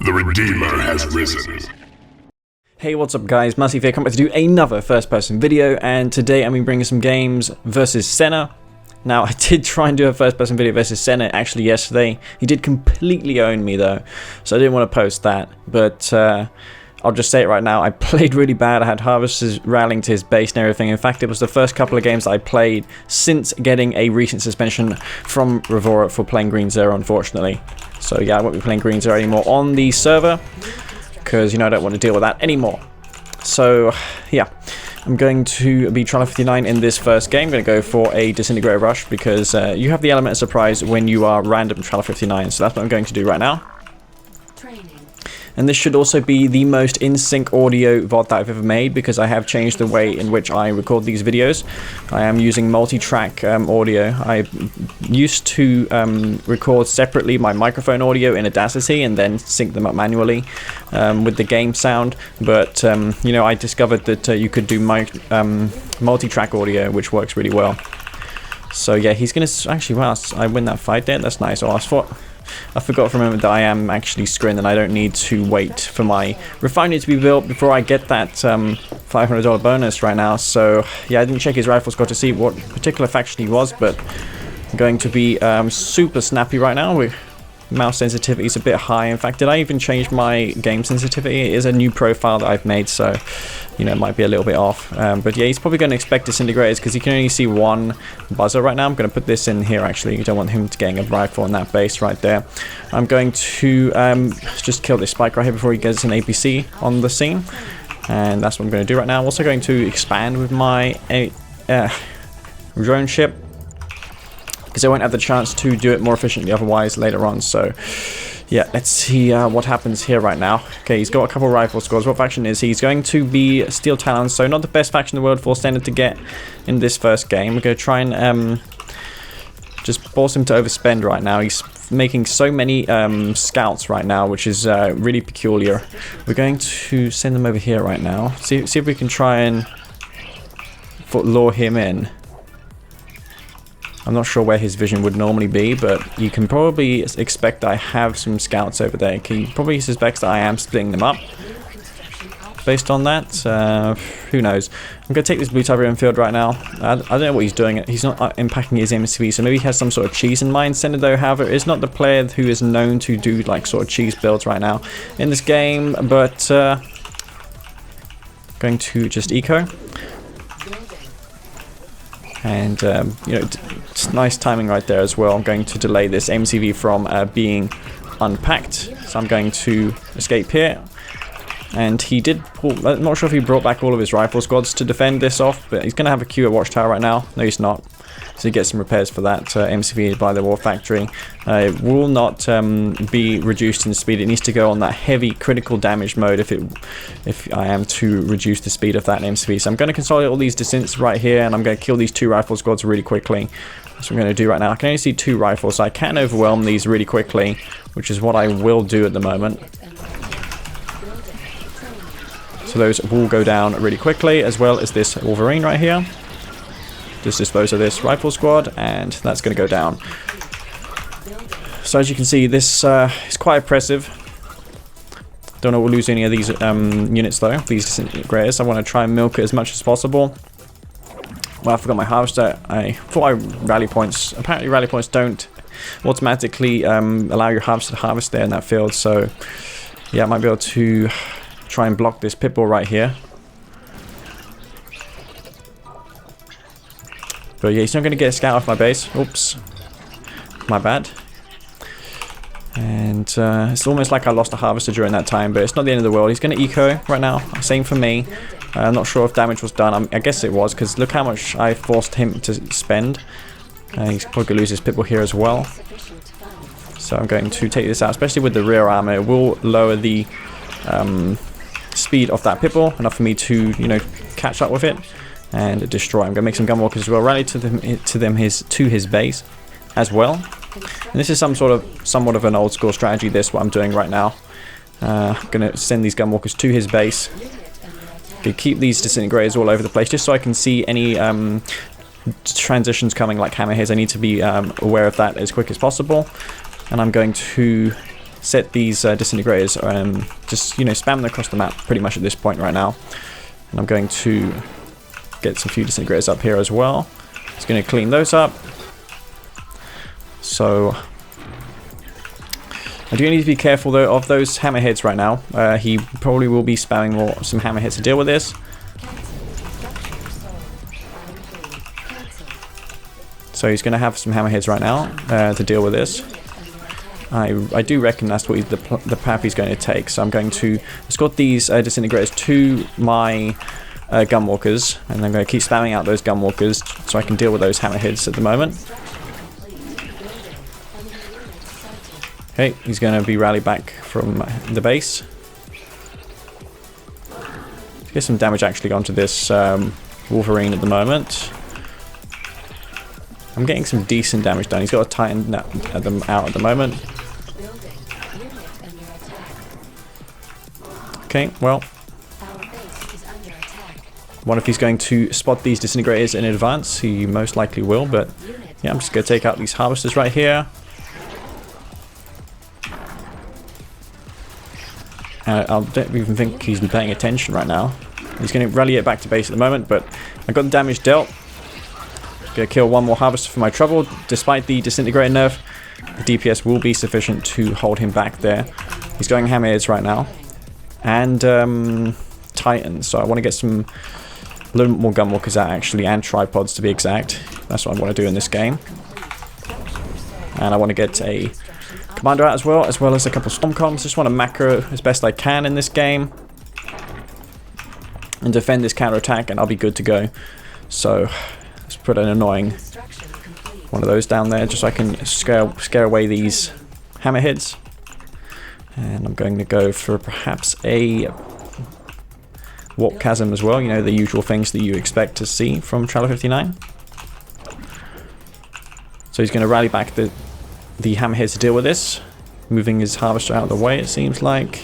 The Redeemer has risen. Hey, what's up guys, Massive here, coming to do another first-person video, and today I'm bringing some games versus Senna. Now, I did try and do a first-person video versus Senna actually yesterday. He did completely own me though, so I didn't want to post that, but I'll just say it right now, I played really bad. I had Harvesters rallying to his base and everything. In fact, it was the first couple of games I played since getting a recent suspension from Revora for playing Green Zero, unfortunately. So yeah, I won't be playing Green Zero anymore on the server, because, you know, I don't want to deal with that anymore. So, yeah, I'm going to be Trial 59 in this first game. I'm going to go for a Disintegrator Rush, because you have the element of surprise when you are random Trial 59, so that's what I'm going to do right now. And this should also be the most in-sync audio VOD that I've ever made, because I have changed the way in which I record these videos. I am using multi-track audio. I used to record separately my microphone audio in Audacity and then sync them up manually with the game sound. But, you know, I discovered that you could do multi-track audio, which works really well. So yeah, he's going to... Actually, wow, I win that fight there. That's nice. Oh, I forgot for a moment that I am actually Scrins and I don't need to wait for my refinery to be built before I get that $500 bonus right now. So yeah, I didn't check his rifle squad to see what particular faction he was, but I'm going to be super snappy right now. With mouse sensitivity is a bit high. In fact, did I even change my game sensitivity? It is a new profile that I've made, so you know, it might be a little bit off. But yeah, he's probably going to expect disintegrators because he can only see one buzzer right now. I'm going to put this in here actually. You don't want him to getting a rifle on that base right there. I'm going to just kill this spike right here before he gets an APC on the scene. And that's what I'm going to do right now. I'm also going to expand with my drone ship, because I won't have the chance to do it more efficiently otherwise later on. So yeah, let's see what happens here right now. Okay, he's got a couple rifle squads. What faction is he? He's going to be Steel Talons, so not the best faction in the world for Senna to get in this first game. We're going to try and just force him to overspend right now. He's making so many scouts right now, which is really peculiar. We're going to send them over here right now. See if we can try and lure him in. I'm not sure where his vision would normally be, but you can probably expect I have some scouts over there. He probably suspects that I am splitting them up. Based on that, who knows? I'm going to take this blue type infield right now. I don't know what he's doing. He's not impacting his MCV, so maybe he has some sort of cheese in mind. Senna, though, however, is not the player who is known to do like sort of cheese builds right now in this game, but going to just eco. And, you know, it's nice timing right there as well. I'm going to delay this MCV from being unpacked. So I'm going to escape here. And he did pull... I'm not sure if he brought back all of his rifle squads to defend this off, but he's going to have a queue at Watchtower right now. No, he's not. So he gets some repairs for that MCV by the War Factory. It will not be reduced in speed. It needs to go on that heavy critical damage mode if I am to reduce the speed of that MCV. So I'm going to consolidate all these descents right here, and I'm going to kill these two rifle squads really quickly. That's what I'm going to do right now. I can only see two rifles, so I can overwhelm these really quickly, which is what I will do at the moment. So those will go down really quickly, as well as this Wolverine right here. Just dispose of this rifle squad, and that's going to go down. So as you can see, this is quite impressive. Don't know we'll lose any of these units though, these disintegrators. I want to try and milk it as much as possible. Well, I forgot my harvester. I thought I rally points. Apparently rally points don't automatically allow your harvester to harvest there in that field. So yeah, I might be able to try and block this pitbull right here. But yeah, he's not going to get a scout off my base. Oops. My bad. And it's almost like I lost a harvester during that time, but it's not the end of the world. He's going to eco right now. Same for me. I'm not sure if damage was done. I guess it was, because look how much I forced him to spend. He's probably going to lose his pitbull here as well. So I'm going to take this out, especially with the rear armor. It will lower the speed of that pitbull, enough for me to, you know, catch up with it and destroy. I'm going to make some gunwalkers as well, rally to his base as well. And this is somewhat of an old school strategy. This what I'm doing right now. I'm going to send these gunwalkers to his base. Okay, keep these disintegrators all over the place, just so I can see any transitions coming like hammerheads. I need to be aware of that as quick as possible. And I'm going to set these disintegrators, just, you know, spam them across the map pretty much at this point right now. And I'm going to get some few disintegrators up here as well. Just going to clean those up. So I do need to be careful though of those hammerheads right now. He probably will be spamming some hammerheads to deal with this. So he's going to have some hammerheads right now to deal with this. I do reckon that's what the path he's going to take. So I'm going to escort these disintegrators to my gunwalkers, and I'm going to keep spamming out those gunwalkers so I can deal with those hammerheads at the moment. Okay, he's going to be rallied back from the base. Get some damage actually onto this Wolverine at the moment. I'm getting some decent damage done. He's got a Titan out at the moment. Okay, well, what if he's going to spot these disintegrators in advance? He most likely will, but yeah, I'm just going to take out these harvesters right here. I don't even think he's paying attention right now. He's going to rally it back to base at the moment, but I got the damage dealt. Going to kill one more harvester for my trouble. Despite the disintegrator nerf, the DPS will be sufficient to hold him back there. He's going hammerheads right now. And Titans, so I want to get a little more gunwalkers out actually, and tripods to be exact. That's what I want to do in this game. And I want to get a commander out as well as a couple of stormcoms. Just want to macro as best I can in this game and defend this counterattack, and I'll be good to go. So let's put an annoying one of those down there just so I can scare away these hammerheads. And I'm going to go for perhaps a warp chasm as well, you know, the usual things that you expect to see from Traveler 59. So he's going to rally back the hammerheads to deal with this, moving his harvester out of the way, it seems like.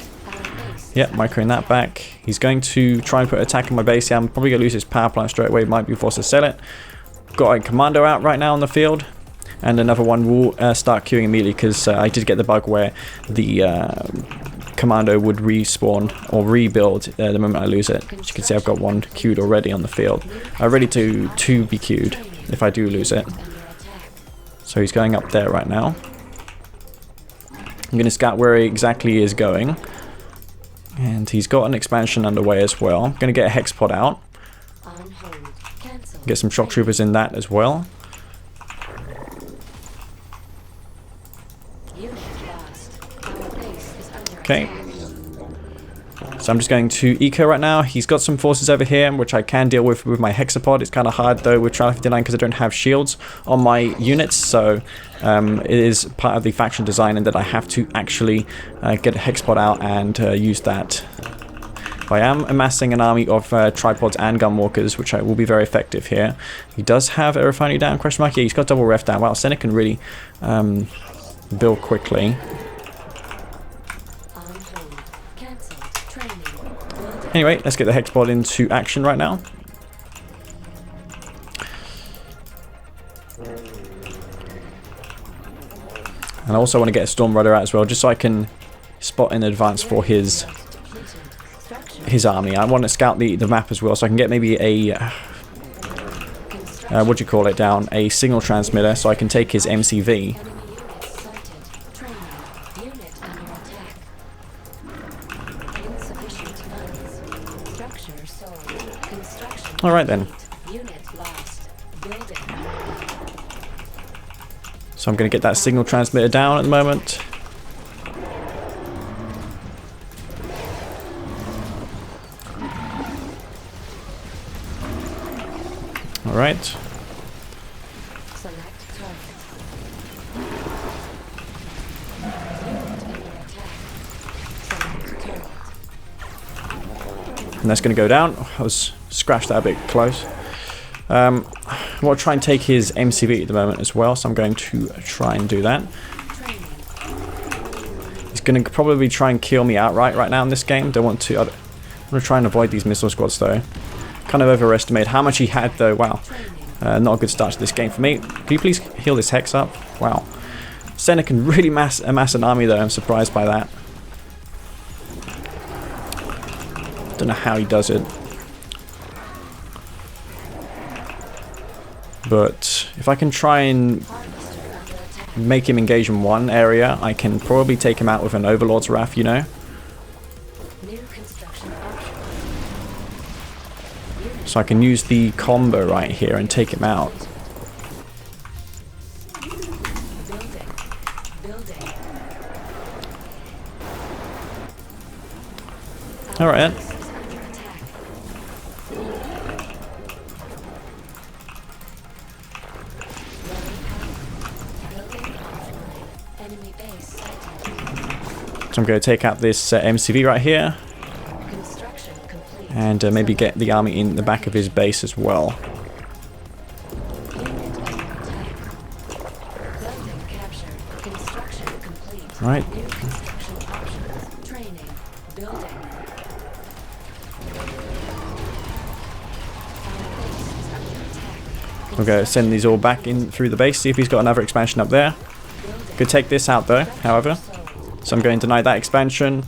Yep, microing that back. He's going to try and put attack on my base. Yeah, I'm probably going to lose his power plant straight away, might be forced to sell it. Got a commando out right now on the field. And another one will start queuing immediately, because I did get the bug where the commando would respawn or rebuild the moment I lose it. As you can see, I've got one queued already on the field. Ready to be queued if I do lose it. So he's going up there right now. I'm going to scout where he exactly is going. And he's got an expansion underway as well. I'm going to get a hex pod out. Get some shock troopers in that as well. Okay, so I'm just going to eco right now. He's got some forces over here, which I can deal with my hexapod. It's kind of hard though with Traveler 59 because I don't have shields on my units, so it is part of the faction design, and that I have to actually get a hexapod out and use that. I am amassing an army of tripods and gunwalkers, which will be very effective here. He does have a refinery down, question mark. Yeah, he's got double ref down. Wow, Senna can really build quickly. Anyway, let's get the hexpod into action right now. And I also want to get a Storm Rudder out as well, just so I can spot in advance for his army. I want to scout the map as well, so I can get maybe a what do you call it down? A signal transmitter, so I can take his MCV. Alright then. So I'm going to get that signal transmitter down at the moment. Alright. And that's going to go down. I was scratched that a bit close. I want to try and take his MCV at the moment as well, so I'm going to try and do that. He's going to probably try and kill me outright right now in this game. Don't want to. I'm going to try and avoid these missile squads though. Kind of overestimated how much he had though. Wow, not a good start to this game for me. Can you please heal this hex up? Wow. Senna can really amass an army though, I'm surprised by that. Don't know how he does it. But if I can try and make him engage in one area, I can probably take him out with an Overlord's Wrath, you know? So I can use the combo right here and take him out. Alright. So I'm going to take out this MCV right here. And maybe get the army in the back of his base as well. Right. We're going to send these all back in through the base, see if he's got another expansion up there. Could take this out though, however. So I'm going to deny that expansion.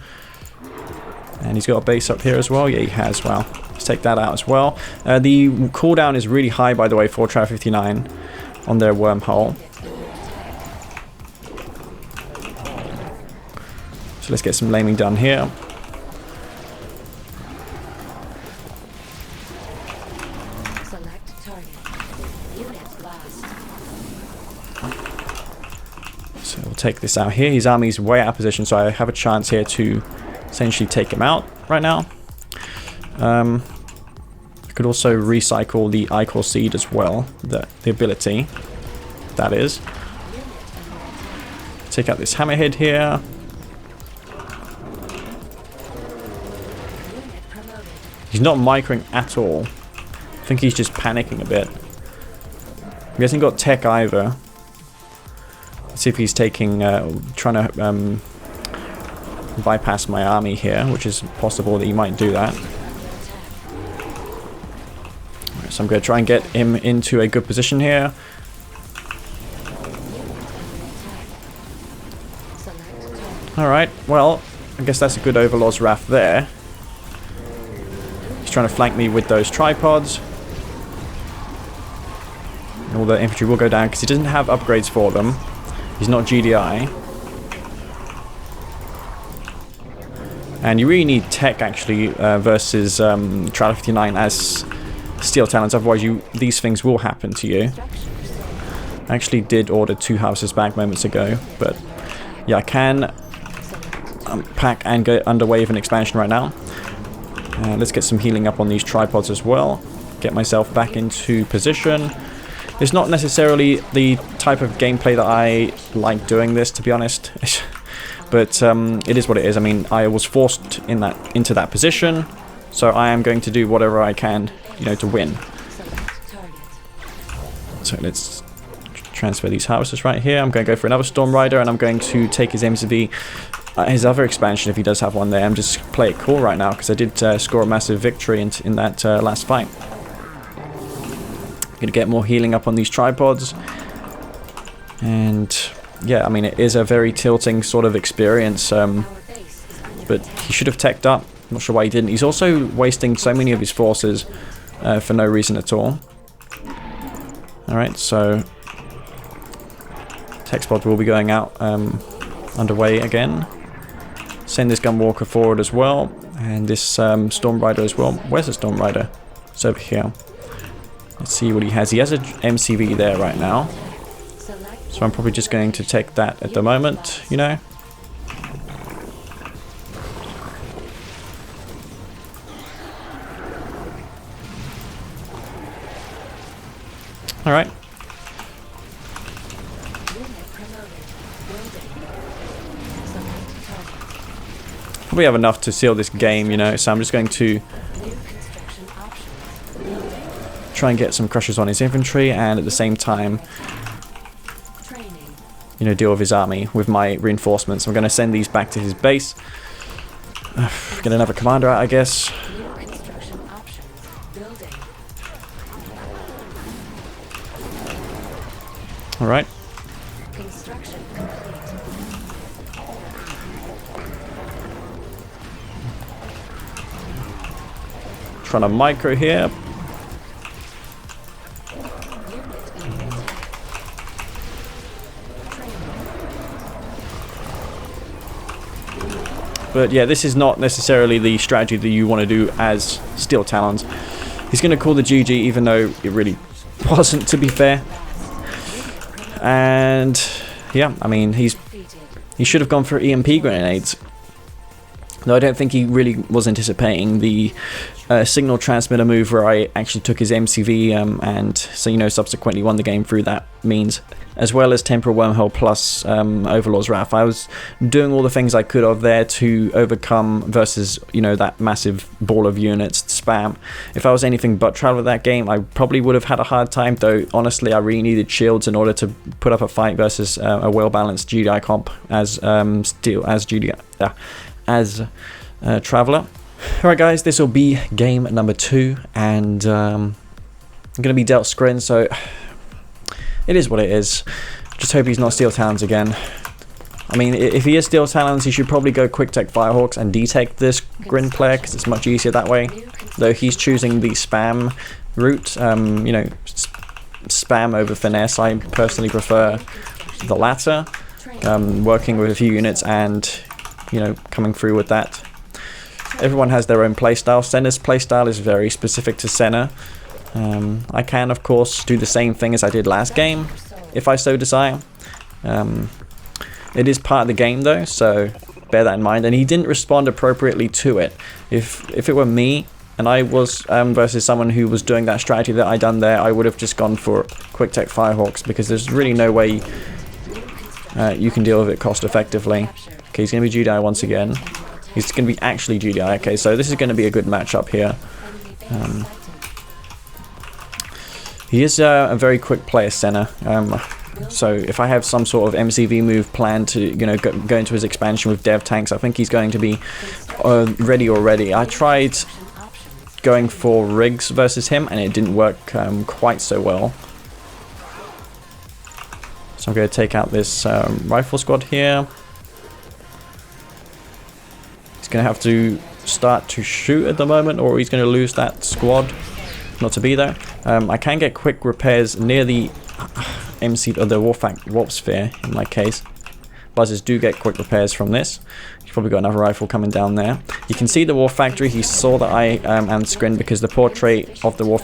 And he's got a base up here as well. Yeah, he has. Well, let's take that out as well. The cooldown is really high, by the way, for Trav 59 on their wormhole. So let's get some laming done here. So we'll take this out here. His army's way out of position, so I have a chance here to essentially take him out right now. I could also recycle the Ichor Seed as well, the ability, that is. Take out this Hammerhead here. He's not microing at all. I think he's just panicking a bit. He hasn't got tech either. Let's see if he's taking, trying to bypass my army here, which is possible that he might do that. Right, so I'm going to try and get him into a good position here. Alright, well, I guess that's a good Overlord's Wrath there. He's trying to flank me with those tripods. And all the infantry will go down because he doesn't have upgrades for them. He's not GDI. And you really need tech actually versus Trial 59 as steel talents, otherwise these things will happen to you. I actually did order 2 houses back moments ago, but yeah, I can pack and get underway with an expansion right now. Let's get some healing up on these tripods as well. Get myself back into position. It's not necessarily the type of gameplay that I like doing this, to be honest. But it is what it is. I mean, I was forced into that position, so I am going to do whatever I can, you know, to win. So let's transfer these houses right here. I'm going to go for another Storm Rider, and I'm going to take his MCV, his other expansion if he does have one there. I'm just play it cool right now because I did score a massive victory in that last fight. Gonna get more healing up on these tripods, and yeah, I mean, it is a very tilting sort of experience, but he should have teched up. I'm not sure why he didn't. He's also wasting so many of his forces for no reason at all. Alright, so tech pod will be going out underway again. Send this Gunwalker forward as well, and this Storm Rider as well. Where's the Storm Rider? It's over here. Let's see what he has. He has a MCV there right now. So I'm probably just going to take that at the moment, you know. Alright. We have enough to seal this game, you know, so I'm just going to try and get some crushes on his infantry, and at the same time, you know, deal with his army with my reinforcements. I'm going to send these back to his base. Get another commander out, I guess. Alright. Trying to micro here. But yeah, this is not necessarily the strategy that you want to do as Steel Talons. He's going to call the GG, even though it really wasn't, to be fair. And yeah, I mean, he should have gone for EMP grenades. Though I don't think he really was anticipating the signal transmitter move where I actually took his MCV and so, you know, subsequently won the game through that means, as well as Temporal Wormhole plus Overlord's Wrath. I was doing all the things I could of there to overcome versus, you know, that massive ball of units spam. If I was anything but Traveler that game, I probably would have had a hard time, though honestly I really needed shields in order to put up a fight versus a well-balanced GDI comp as Traveler. Alright guys, this will be game number 2, and I'm going to be dealt Scrins, so it is what it is. Just hope he's not Steel Talons again. I mean, if he is Steel Talons, he should probably go Quick Tech Firehawks and detect this Grin player, because it's much easier that way. Though he's choosing the spam route, you know, spam over finesse. I personally prefer the latter, working with a few units and, you know, coming through with that. Everyone has their own playstyle. Senna's playstyle is very specific to Senna. I can, of course, do the same thing as I did last game, if I so desire. It is part of the game, though, so bear that in mind. And he didn't respond appropriately to it. If it were me, and I was versus someone who was doing that strategy that I done there, I would have just gone for Quick Tech Firehawks, because there's really no way you can deal with it cost effectively. Okay, he's going to be GDI once again. He's going to be actually GDI. Okay, so this is going to be a good matchup here. He is a very quick player, Senna. So if I have some sort of MCV move planned to, you know, go into his expansion with dev tanks, I think he's going to be ready already. I tried going for rigs versus him, and it didn't work quite so well. So I'm going to take out this rifle squad here. Going to have to start to shoot at the moment, or he's going to lose that squad not to be there. I can get quick repairs near the MC or the warp sphere in my case. Buzzers do get quick repairs from this. He's probably got another rifle coming down there. You can see the war factory. He saw that I am Scrin, because the portrait of the war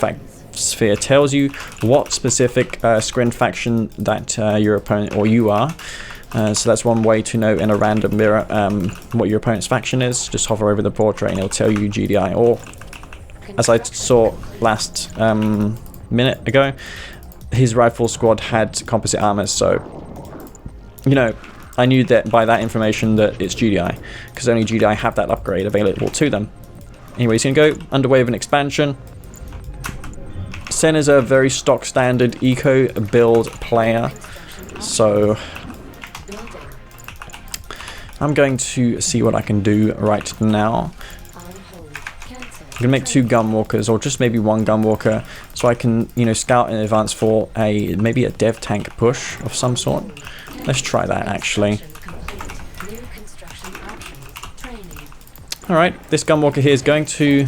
sphere tells you what specific Scrin faction that your opponent or you are. So that's one way to know in a random mirror what your opponent's faction is. Just hover over the portrait and it'll tell you GDI. Or, as I saw last minute ago, his rifle squad had composite armor. So, you know, I knew that by that information that it's GDI, because only GDI have that upgrade available to them. Anyway, he's going to go underway with an expansion. Senna's a very stock standard eco build player. So I'm going to see what I can do right now. I'm going to make 2 gunwalkers, or just maybe 1 gunwalker, so I can, you know, scout in advance for maybe a dev tank push of some sort. Let's try that, actually. Alright, this gunwalker here is going to...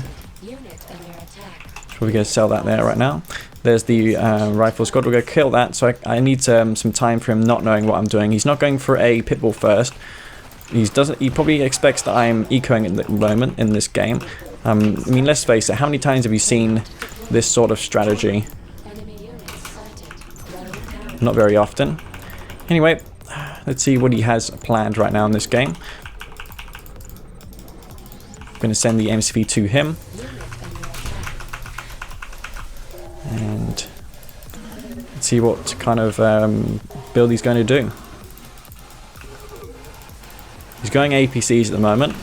We're going to sell that there right now. There's the rifle squad. We're going to kill that, so I need some time for him not knowing what I'm doing. He's not going for a pitbull first. He probably expects that I'm ecoing at the moment in this game. I mean, let's face it, how many times have you seen this sort of strategy? Not very often. Anyway, let's see what he has planned right now in this game. I'm going to send the MCV to him. And let's see what kind of build he's going to do. He's going APCs at the moment.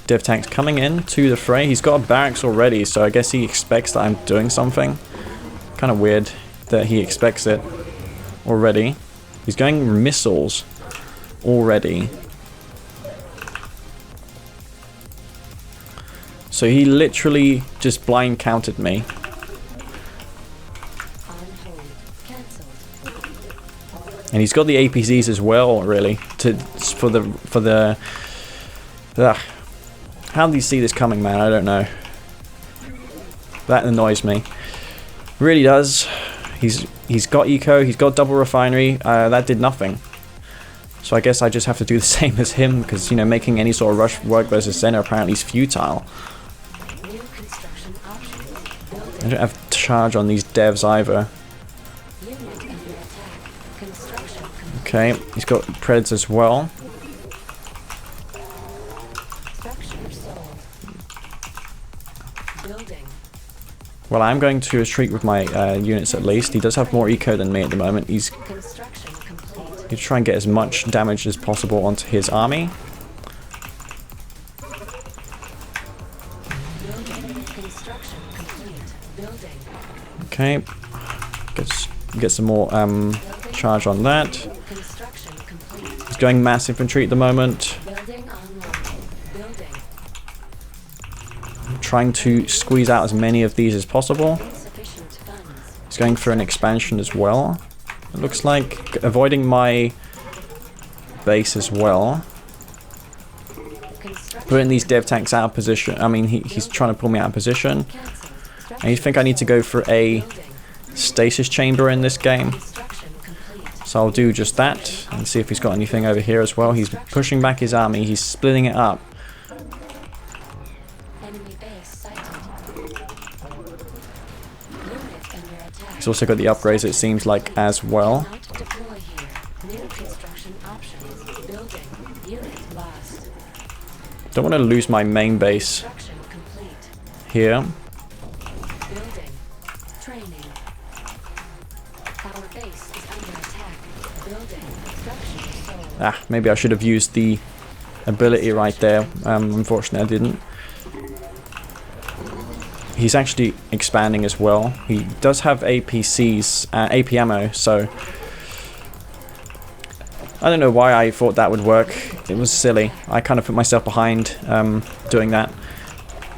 Dev tank's coming in to the fray. He's got a barracks already, so I guess he expects that I'm doing something. Kind of weird that he expects it already. He's going missiles already. So he literally just blind countered me. And he's got the APCs as well, really, for the Ugh. How did he see this coming, man? I don't know. That annoys me. Really does. He's got eco, he's got double refinery. That did nothing. So I guess I just have to do the same as him, because, you know, making any sort of rush work versus Senna apparently is futile. I don't have charge on these devs either. Okay, he's got Preds as well. Well, I'm going to retreat with my units at least. He does have more eco than me at the moment. He's to try and get as much damage as possible onto his army. Okay, get some more charge on that. He's going mass infantry at the moment. I'm trying to squeeze out as many of these as possible. He's going for an expansion as well. It looks like avoiding my base as well. Putting these dev tanks out of position. I mean, he's trying to pull me out of position. And you think I need to go for a stasis chamber in this game. So I'll do just that and see if he's got anything over here as well. He's pushing back his army. He's splitting it up. He's also got the upgrades, it seems like, as well. Don't want to lose my main base here. Ah, maybe I should have used the ability right there. Unfortunately, I didn't. He's actually expanding as well. He does have APCs, AP ammo, so I don't know why I thought that would work. It was silly. I kind of put myself behind doing that.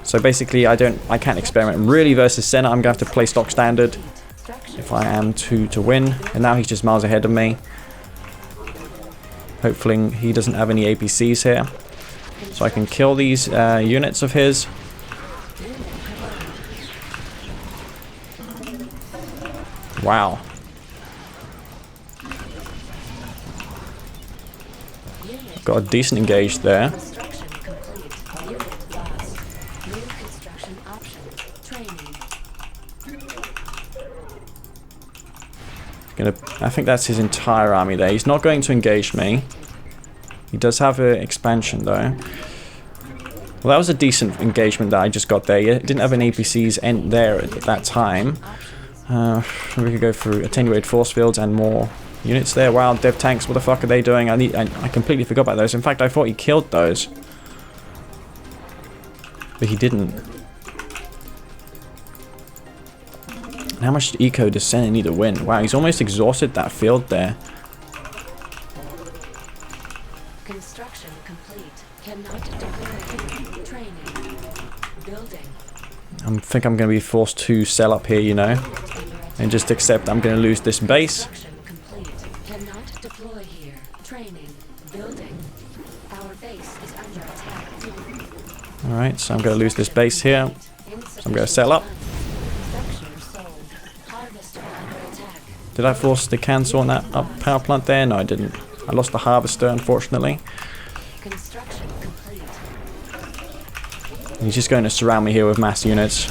So basically, I can't experiment really versus Senna. I'm gonna have to play stock standard if I am to win. And now he's just miles ahead of me. Hopefully he doesn't have any APCs here, so I can kill these units of his. Wow. Got a decent engage there. I think that's his entire army there. He's not going to engage me. He does have an expansion though. Well, that was a decent engagement that I just got there. It didn't have any APCs there at that time. We could go through attenuated force fields and more units there. Wow, dev tanks, what the fuck are they doing? I completely forgot about those. In fact, I thought he killed those. But he didn't. And how much eco does Senna need to win? Wow, he's almost exhausted that field there. Construction complete. Cannot deploy. Training. Building. I think I'm going to be forced to sell up here, you know, and just accept I'm going to lose this base. Cannot deploy here. Training. Building. Our base is under attack. Alright, so I'm going to lose this base here. So I'm going to sell up. Did I force the cancel on that power plant there? No, I didn't. I lost the harvester, unfortunately. Construction complete. He's just going to surround me here with mass units.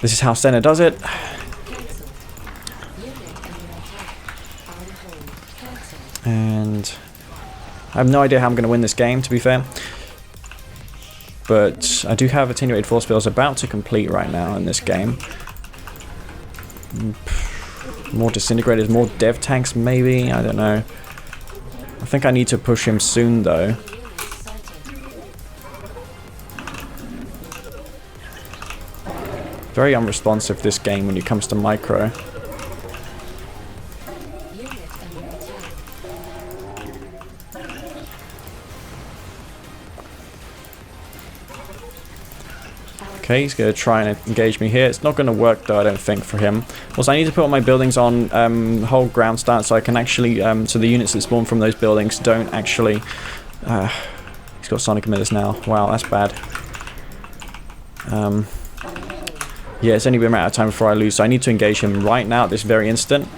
This is how Senna does it. And I have no idea how I'm going to win this game, to be fair. But I do have attenuated force fields about to complete right now in this game. More disintegrators, more dev tanks maybe, I don't know. I think I need to push him soon though. Very unresponsive this game when it comes to micro. Okay, he's going to try and engage me here. It's not going to work though, I don't think, for him. Also, I need to put all my buildings on whole ground start so I can actually, so the units that spawn from those buildings don't actually He's got sonic emitters now. Wow, that's bad. Yeah, it's only been a matter of time before I lose, so I need to engage him right now at this very instant.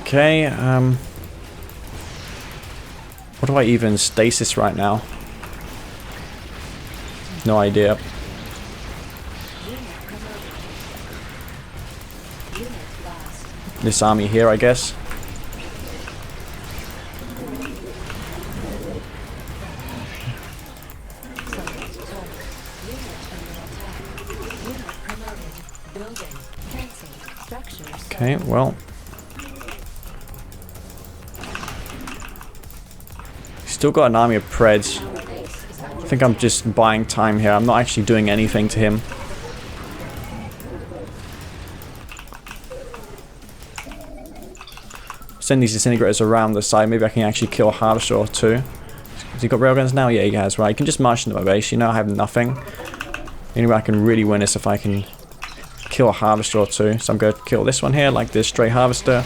Okay, what do I even stasis right now? No idea. This army here, I guess. Okay, well. Still got an army of Preds. I think I'm just buying time here. I'm not actually doing anything to him. Send these disintegrators around the side. Maybe I can actually kill a harvester or two. Has he got railguns now? Yeah, he has. Right, you can just march into my base. You know I have nothing. The only way I can really win is if I can kill a harvester or two. So I'm going to kill this one here, like this stray harvester.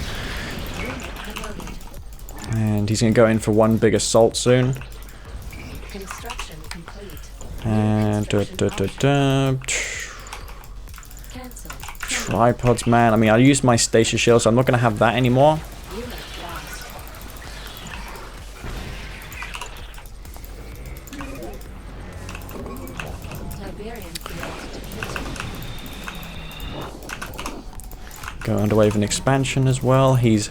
And he's going to go in for one big assault soon. And tripods, man. I mean, I used my stasis shield, so I'm not going to have that anymore. Go underway with an expansion as well. He's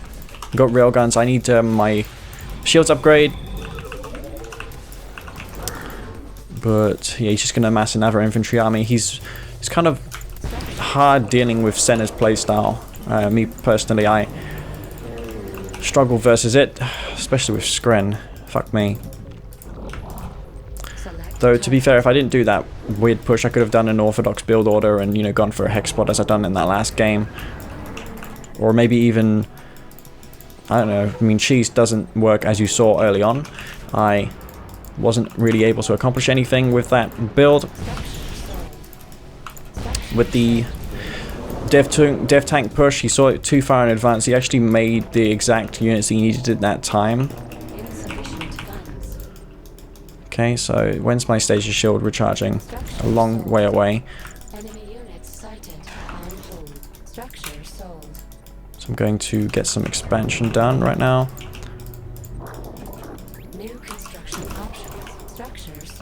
got railguns. I need my shields upgrade. But yeah, he's just going to amass another infantry army. He's kind of hard dealing with Senna's playstyle. Me personally, I struggle versus it, especially with Scrin. Fuck me. Though, to be fair, if I didn't do that weird push, I could have done an orthodox build order and, you know, gone for a hex spot as I've done in that last game. Or maybe even, I don't know, I mean, cheese doesn't work as you saw early on. I wasn't really able to accomplish anything with that build. With the dev tank push, he saw it too far in advance. He actually made the exact units he needed at that time. Okay, so when's my stasis shield recharging? A long way away. So I'm going to get some expansion done right now.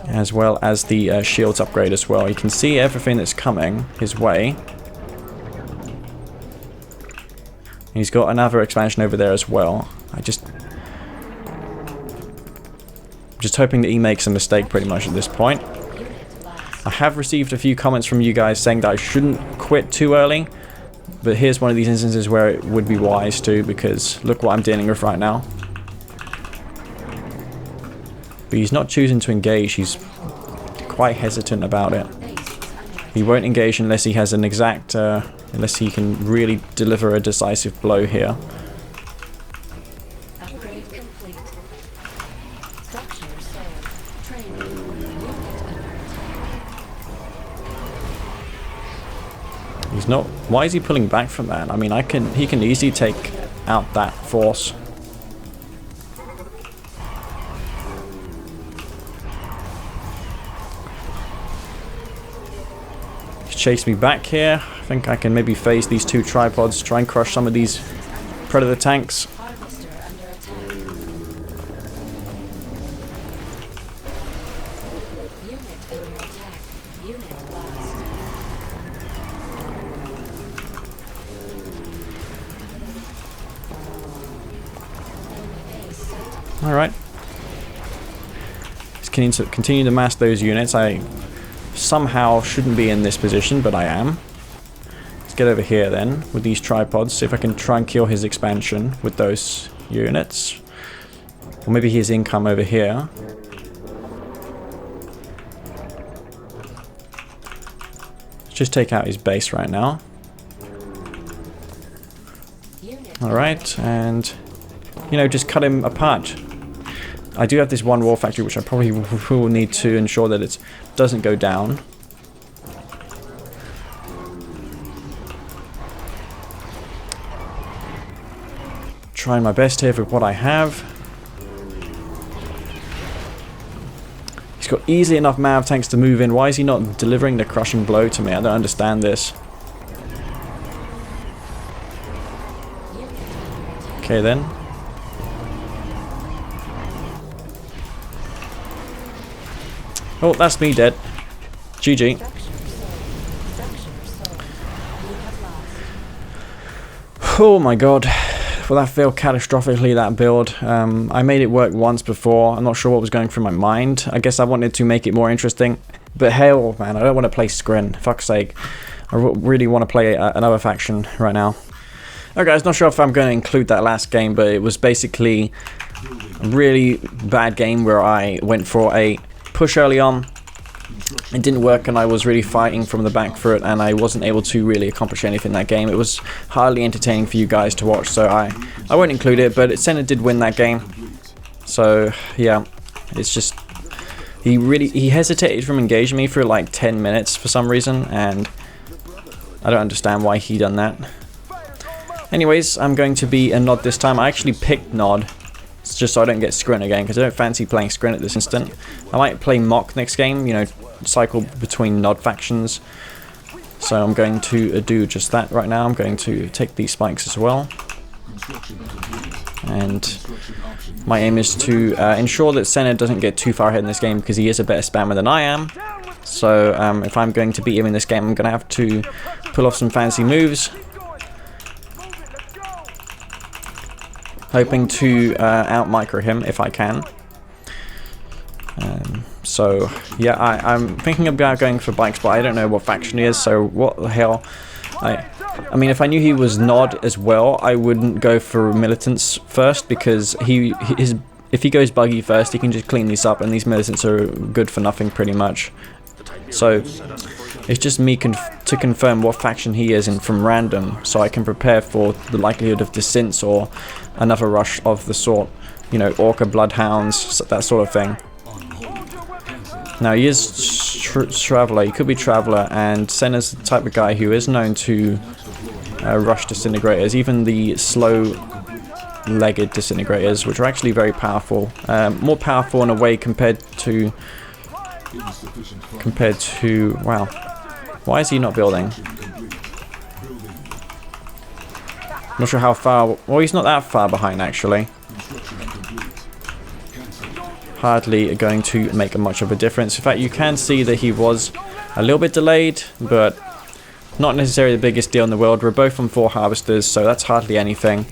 As well as the shields upgrade as well. You can see everything that's coming his way. He's got another expansion over there as well. I'm just hoping that he makes a mistake pretty much at this point. I have received a few comments from you guys saying that I shouldn't quit too early. But here's one of these instances where it would be wise to, because look what I'm dealing with right now. But he's not choosing to engage. He's quite hesitant about it. He won't engage unless he has an exact, unless he can really deliver a decisive blow here. He's not. Why is he pulling back from that? I mean, he can easily take out that force. Chase me back here. I think I can maybe phase these two tripods, try and crush some of these predator tanks. Alright. Just continue to mass those units. I somehow shouldn't be in this position, but I am. Let's get over here then with these tripods, see if I can try and kill his expansion with those units. Or maybe his income over here. Let's just take out his base right now. Alright, and you know, just cut him apart. I do have this one war factory which I probably will need to ensure that it doesn't go down. trying my best here with what I have. He's got easily enough MAV tanks to move in. Why is he not delivering the crushing blow to me? I don't understand this. Okay then. Oh, that's me dead. GG. Oh my god. Well, that failed catastrophically, that build. I made it work once before. I'm not sure what was going through my mind. I guess I wanted to make it more interesting. But hell, man, I don't want to play Scrin. Fuck's sake. I really want to play another faction right now. Okay, guys, not sure if I'm going to include that last game, but it was basically a really bad game where I went for a push early on. It didn't work and I was really fighting from the back for it, and I wasn't able to really accomplish anything in that game. It was hardly entertaining for you guys to watch, so I won't include it, but Senna did win that game. So yeah, it's just he hesitated from engaging me for like 10 minutes for some reason, and I don't understand why he done that. Anyways, I'm going to be a Nod this time. I actually picked Nod. It's just so I don't get Scrin again, because I don't fancy playing Scrin at this instant. I might play Mock next game, you know, cycle between Nod factions. So I'm going to do just that right now. I'm going to take these spikes as well. And my aim is to ensure that Senna doesn't get too far ahead in this game, because he is a better spammer than I am. So if I'm going to beat him in this game, I'm going to have to pull off some fancy moves. Hoping to out-micro him if I can. So yeah, I'm thinking about going for bikes, but I don't know what faction he is, so what the hell. I mean, if I knew he was Nod as well, I wouldn't go for militants first, because if he goes buggy first, he can just clean these up, and these militants are good for nothing pretty much. So it's just me to confirm what faction he is in from random, so I can prepare for the likelihood of dissents or another rush of the sort, you know, Orca Bloodhounds, that sort of thing. Now he is Traveller, he could be Traveller, and Senna's the type of guy who is known to rush disintegrators, even the slow-legged disintegrators, which are actually very powerful. More powerful in a way compared to wow. Why is he not building? Not sure how far. Well, he's not that far behind actually. Hardly going to make much of a difference. In fact, you can see that he was a little bit delayed, but not necessarily the biggest deal in the world. We're both on 4 harvesters, so that's hardly anything.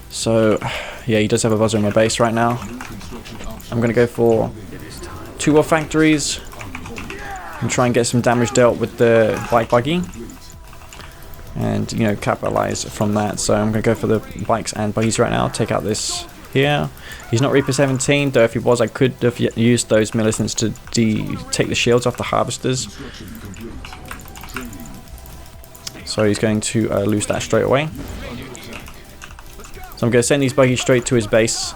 So, yeah, he does have a buzzer in my base right now. I'm going to go for 2 more factories and try and get some damage dealt with the bike buggy, and, you know, capitalize from that. So I'm going to go for the bikes and buggies right now. Take out this here. He's not Reaper 17, though if he was, I could have used those militants to take the shields off the harvesters. So he's going to lose that straight away. So I'm going to send these buggies straight to his base.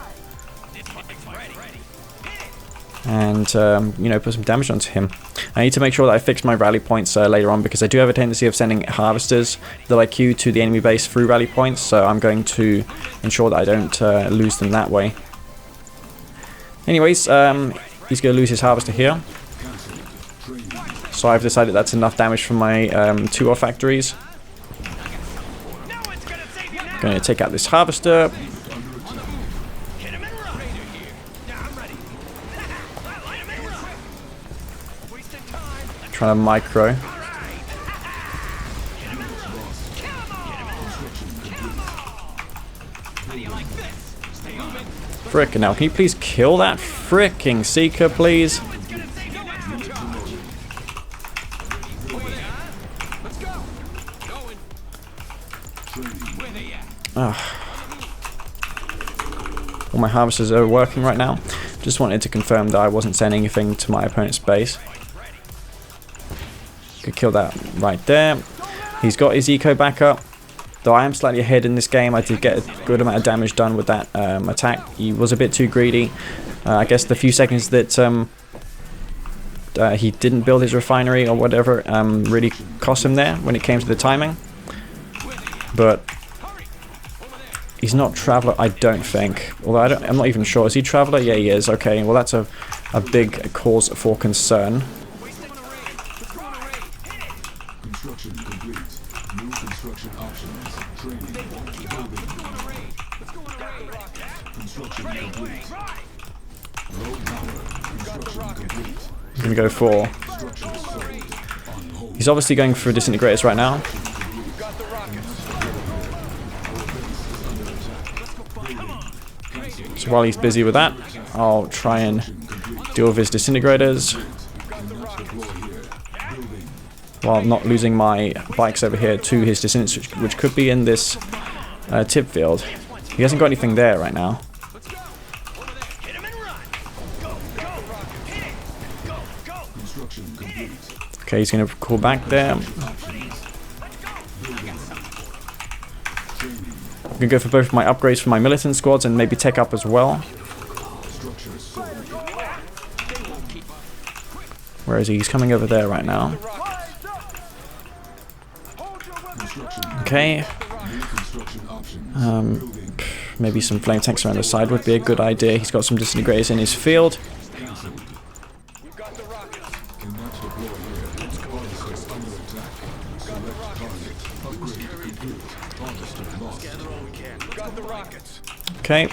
And, you know, put some damage onto him. I need to make sure that I fix my rally points later on, because I do have a tendency of sending harvesters that I queue to the enemy base through rally points, so I'm going to ensure that I don't lose them that way. Anyways, he's going to lose his harvester here. So I've decided that's enough damage from my 2 ore factories. Going to take out this harvester. Trying to micro. Frickin' now, can you please kill that fricking Seeker, please? All my harvesters are working right now. Just wanted to confirm that I wasn't sending anything to my opponent's base. Could kill that right there. He's got his eco back up. Though I am slightly ahead in this game, I did get a good amount of damage done with that attack. He was a bit too greedy. I guess the few seconds that he didn't build his refinery or whatever really cost him there when it came to the timing. But He's not Traveler, I don't think. Although I'm not even sure. Is he Traveler? Yeah, he is. Okay, well that's a big cause for concern. Construction complete. New construction options. Training. Building. Construction complete. Low power. Construction complete. He's going to go for... He's obviously going for disintegrators right now. So while he's busy with that, I'll try and deal with his disintegrators while not losing my bikes over here to his disintegrators, which could be in this tip field. He hasn't got anything there right now. Okay, he's going to call back there. I'm going to go for both of my upgrades for my militant squads and maybe tech up as well. Where is he? He's coming over there right now. Okay. Maybe some flame tanks around the side would be a good idea. He's got some disintegrators in his field. Okay.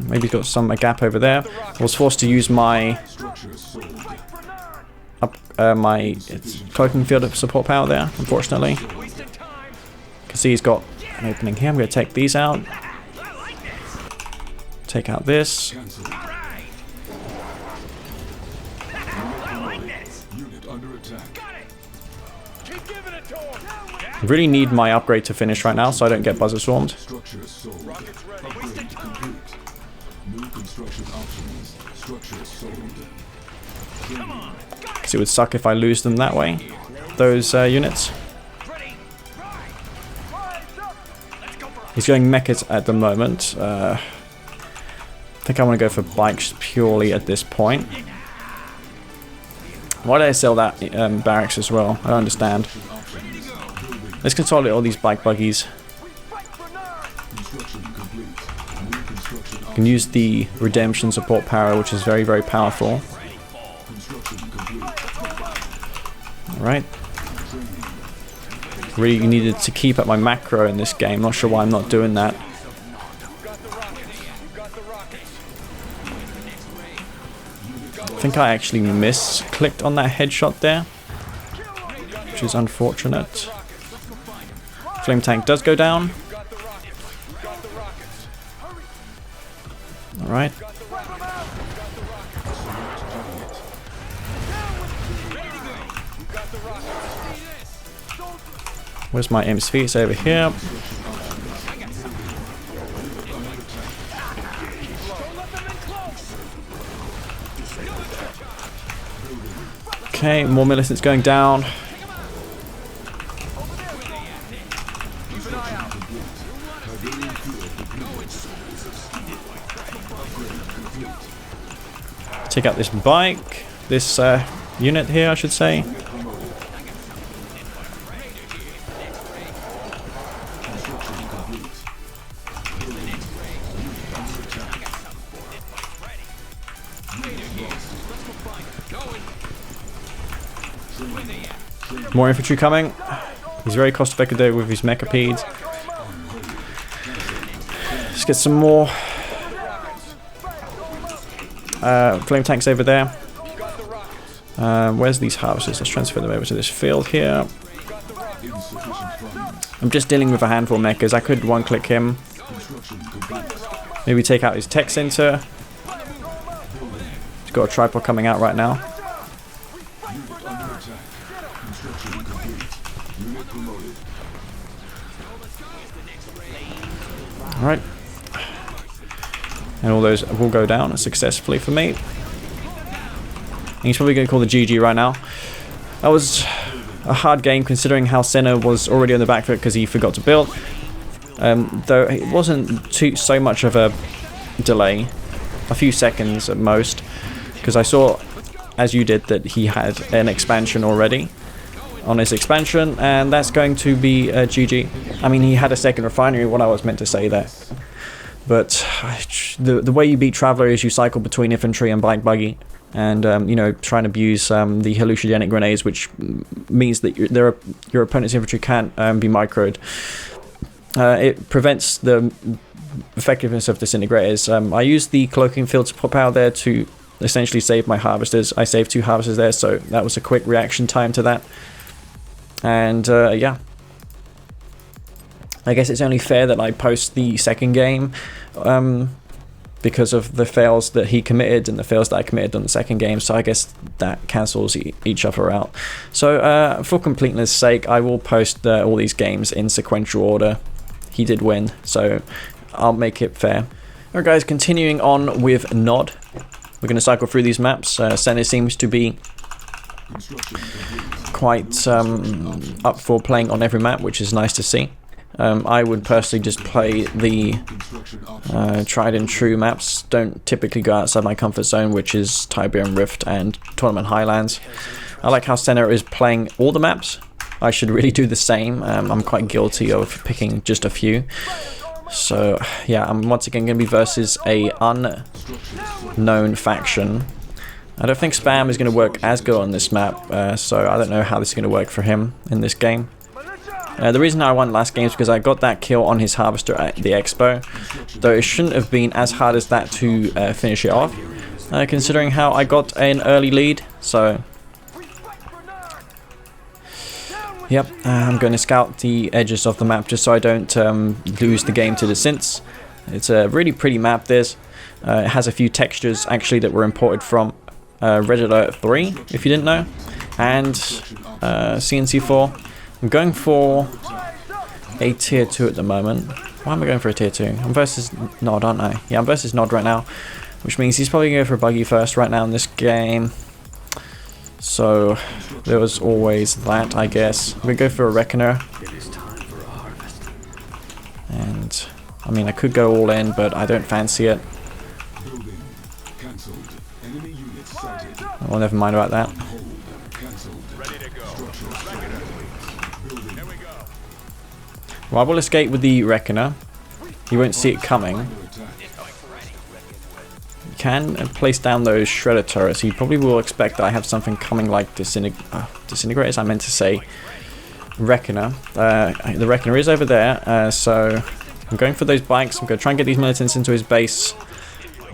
Maybe he's got a gap over there. I was forced to use my my cloaking field of support power there, unfortunately. You can see he's got an opening here. I'm going to take these out. Take out this. I really need my upgrade to finish right now so I don't get buzzer swarmed. Because it would suck if I lose them that way, those units. He's going mechas at the moment. I think I want to go for bikes purely at this point. Why did I sell that barracks as well? I don't understand. Let's consolidate all these bike buggies. You can use the redemption support power, which is very, very powerful. Alright. Really needed to keep up my macro in this game. Not sure why I'm not doing that. I think I actually misclicked on that headshot there, which is unfortunate. Flame tank does go down. Alright. Where's my MC? It's over here. Okay, more militants going down. Take out this bike, this unit here, I should say. More infantry coming. He's very cost effective there with his mechapeds. Let's get some more flame tanks over there. Where's these harvesters? Let's transfer them over to this field here. I'm just dealing with a handful of mechas. I could one-click him. Maybe take out his tech center. He's got a tripod coming out right now. Alright. And all those will go down successfully for me. And he's probably going to call the GG right now. That was a hard game considering how Senna was already on the back foot because he forgot to build. Though it wasn't so much of a delay. A few seconds at most. Because I saw, as you did, that he had an expansion already. on his expansion, and that's going to be GG. I mean, he had a second refinery, what I was meant to say there. But the way you beat Traveler is you cycle between infantry and bike buggy, and you know, try and abuse the hallucinogenic grenades, which means that your opponent's infantry can't be microed. It prevents the effectiveness of disintegrators. I used the cloaking field support power there to essentially save my harvesters. I saved 2 harvesters there, so that was a quick reaction time to that. And yeah, I guess it's only fair that I post the second game because of the fails that he committed and the fails that I committed on the second game, so I guess that cancels each other out. So for completeness sake, I will post all these games in sequential order. He did win, so I'll make it fair. Alright guys, continuing on with Nod. We're going to cycle through these maps. Senna seems to be quite up for playing on every map, which is nice to see. I would personally just play the tried and true maps. Don't typically go outside my comfort zone, which is Tiberium Rift and Tournament Highlands. I like how Senna is playing all the maps. I should really do the same. I'm quite guilty of picking just a few. So yeah, I'm once again going to be versus a unknown faction. I don't think spam is going to work as good on this map, so I don't know how this is going to work for him in this game. The reason I won last game is because I got that kill on his harvester at the expo, though it shouldn't have been as hard as that to finish it off, considering how I got an early lead. So yep, I'm going to scout the edges of the map just so I don't lose the game to the synths. It's a really pretty map, this. It has a few textures actually that were imported from Red Alert 3, if you didn't know, and C&C3. I'm going for a tier 2 at the moment. Why am I going for a tier 2? I'm versus Nod, aren't I? Yeah, I'm versus Nod right now, which means he's probably going to go for a buggy first right now in this game. So there was always that, I guess. I'm going to go for a Reckoner. And I mean, I could go all in, but I don't fancy it. Oh, never mind about that. Well, I will escape with the Reckoner. You won't see it coming. You can place down those Shredder turrets. You probably will expect that I have something coming like Disintegrators, I meant to say Reckoner. The Reckoner is over there, so I'm going for those bikes. I'm going to try and get these militants into his base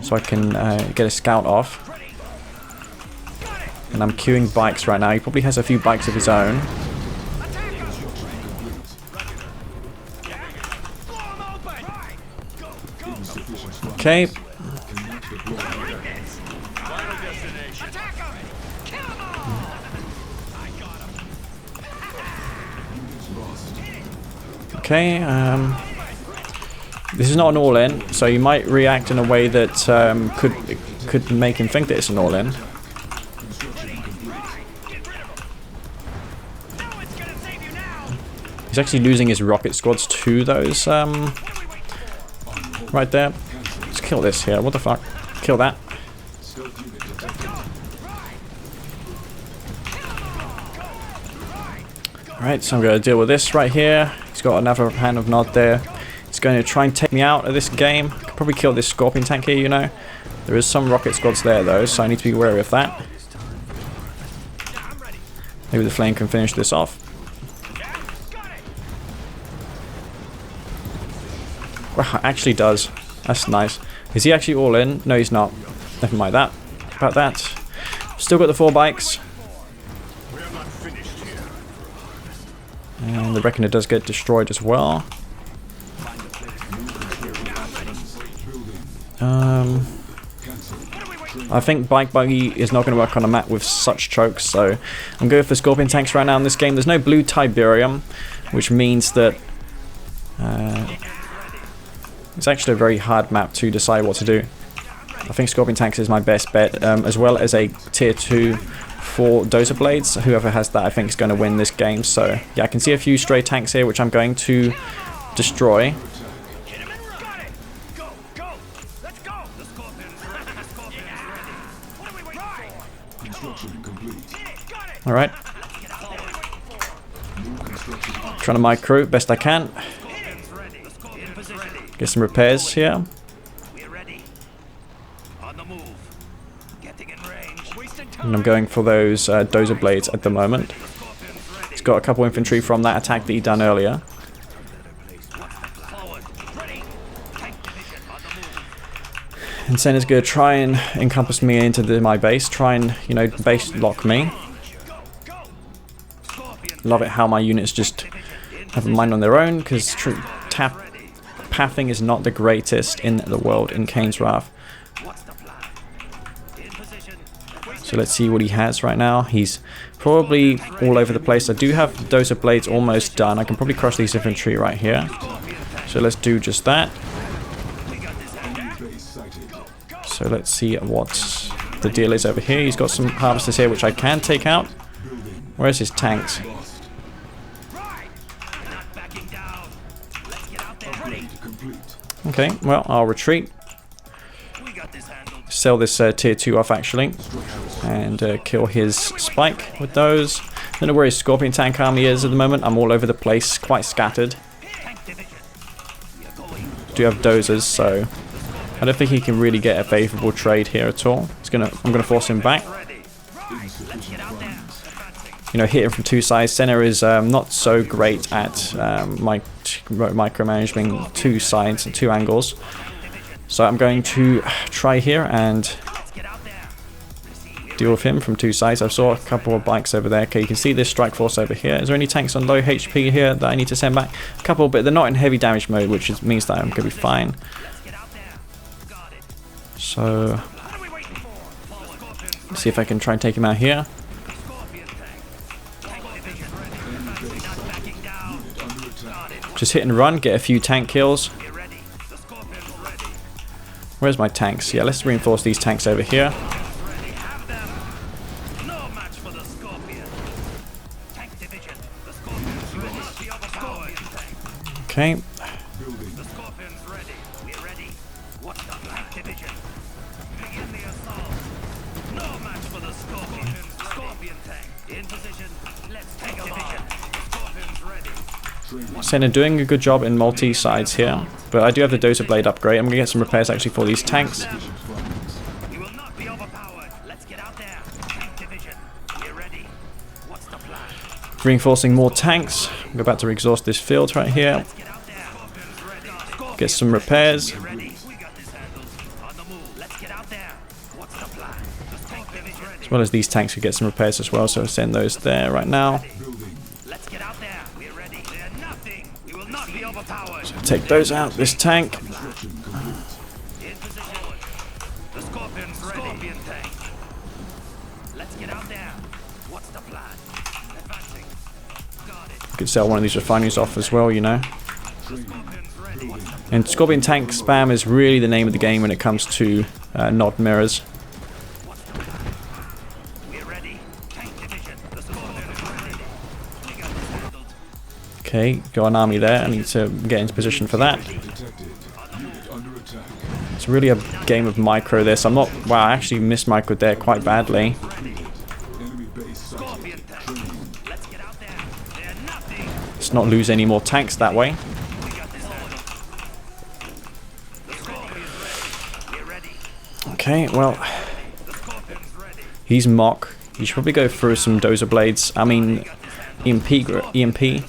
so I can get a scout off. And I'm queuing bikes right now. He probably has a few bikes of his own. Okay. Okay, this is not an all-in, so you might react in a way that could make him think that it's an all-in. He's actually losing his rocket squads to those right there. Let's kill this here. What the fuck? Kill that. Alright, so I'm going to deal with this right here. He's got another hand of Nod there. He's going to try and take me out of this game. I could probably kill this Scorpion tank here, you know. There is some rocket squads there though, so I need to be wary of that. Maybe the flame can finish this off. Wow, actually does. That's nice. Is he actually all in? No, he's not. Never mind that. About that. Still got the 4 bikes. And the Reckoner does get destroyed as well. I think Bike Buggy is not going to work on a map with such chokes, so I'm going for Scorpion tanks right now in this game. There's no blue Tiberium, which means that it's actually a very hard map to decide what to do. I think Scorpion tanks is my best bet, as well as a tier 2 for Dozer Blades. Whoever has that I think is going to win this game. So yeah, I can see a few stray tanks here which I'm going to destroy. Alright. Trying to micro best I can. Get some repairs here. And I'm going for those dozer blades at the moment. He's got a couple infantry from that attack that he done earlier. And Senna's going to try and encompass me into my base. Try and, you know, base lock me. Love it how my units just have a mind on their own, because pathing is not the greatest in the world in Kane's Wrath. So let's see what he has right now. He's probably all over the place. I do have dozer blades almost done. I can probably crush these infantry right here. So let's do just that. So let's see what the deal is over here. He's got some harvesters here which I can take out. Where's his tanks? Okay, well, I'll retreat. Sell this tier 2 off actually. And kill his spike with those. Don't know where his Scorpion tank army is at the moment. I'm all over the place, quite scattered. Do have dozers, so I don't think he can really get a favorable trade here at all. I'm gonna force him back. You know, hitting from two sides. Senna is not so great at micromanaging two sides and two angles. So I'm going to try here and deal with him from two sides. I saw a couple of bikes over there. Okay, you can see this strike force over here. Is there any tanks on low HP here that I need to send back? A couple, but they're not in heavy damage mode, which means that I'm going to be fine. So, let's see if I can try and take him out here. Just hit and run, get a few tank kills. Where's my tanks? Yeah, let's reinforce these tanks over here. Okay. Senna doing a good job in multi-sides here, but I do have the dozer blade upgrade. I'm going to get some repairs actually for these tanks. Reinforcing more tanks. We're about to exhaust this field right here. Get some repairs. As well as these tanks could get some repairs as well, so send those there right now. So take those out, this tank. Could sell one of these refineries off as well, you know. And Scorpion tank spam is really the name of the game when it comes to nod mirrors. Okay, got an army there. I need to get into position for that. It's really a game of micro this. I'm not... Wow, I actually missed micro there quite badly. Let's not lose any more tanks that way. Okay, well... He's mock. You should probably go through some dozer blades. I mean, EMP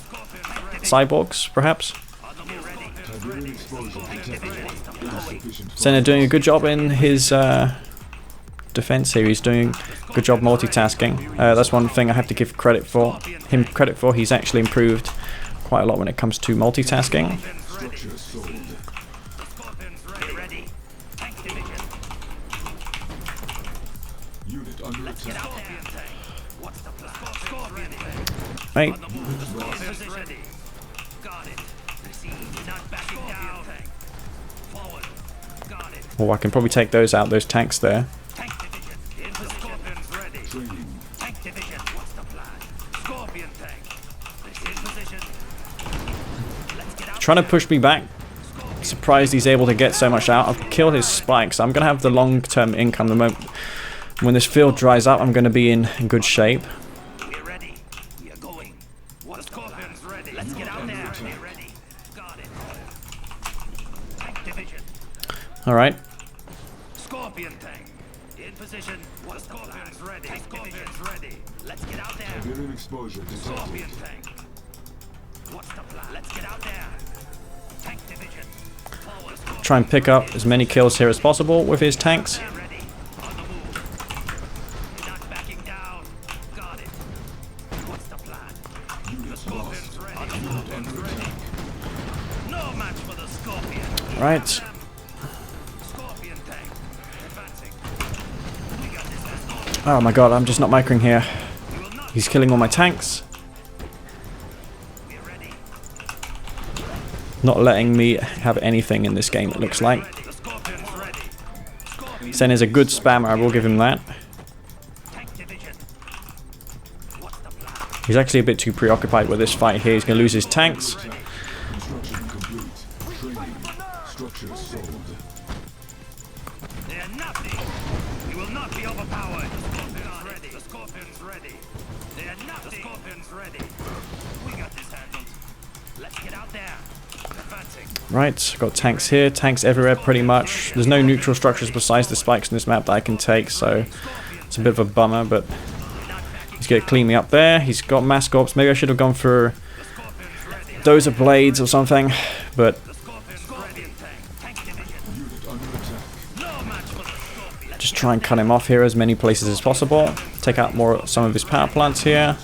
cyborgs, perhaps. Senna doing a good job in his defense here. He's doing a good job multitasking. That's one thing I have to give him credit for. He's actually improved quite a lot when it comes to multitasking. Right. Oh, I can probably take those out, those tanks there. Trying to push me back. Surprised he's able to get so much out. I've killed his spikes. I'm going to have the long-term income. The moment when this field dries up, I'm going to be in good shape. What Scorpion's ready? Let's get out there. Be ready. Got it. Tank division. All right. Scorpion tank. In position. What Scorpion's ready? Tank Scorpion's ready. Let's get out there. Tiberium exposure detected. Scorpion tank. What's the plan? Let's get out there. Tank division. Forward. Scorpion. Try and pick up as many kills here as possible with his tanks. They're ready. On the move. You're not backing down. Got it. What's the plan? The Scorpion's ready. The Scorpion's ready. No match for the Scorpion. Right. Scorpion tank. Advancing. We got this. Oh my god, I'm just not microing here. He's killing all my tanks. We're ready. Not letting me have anything in this game, it looks like. The Scorpion's ready. Senna's a good spammer, I will give him that. Tank division. What's the plan? He's actually a bit too preoccupied with this fight here. He's going to lose his tanks. Construction complete. Training. Structures sold. They're nothing. We will not be overpowered. The Scorpion's ready. The Scorpion's ready. They're nothing. The Scorpion's ready. We got this handled. Let's get out there. Advancing. Right, got tanks here, tanks everywhere pretty much. There's no neutral structures besides the spikes in this map that I can take, so it's a bit of a bummer, but he's going to clean me up there. He's got mass corps. Maybe I should have gone for dozer blades or something, but just try and cut him off here as many places as possible. Take out some of his power plants here.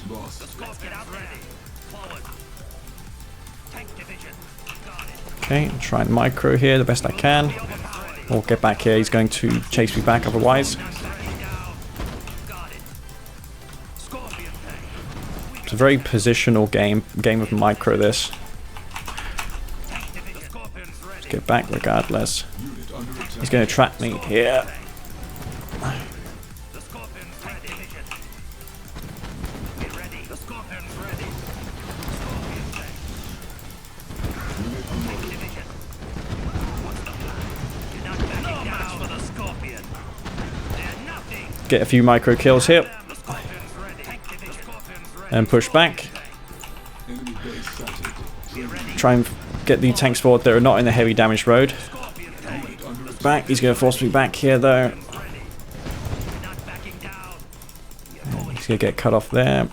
Okay, try and micro here the best I can. Or get back here, he's going to chase me back otherwise. It's a very positional game of micro this. Let's get back regardless. He's going to trap me here. Get a few micro kills here. And push back. Try and get the tanks forward that are not in the heavy damage road. Back. He's going to force me back here though. And he's going to get cut off there.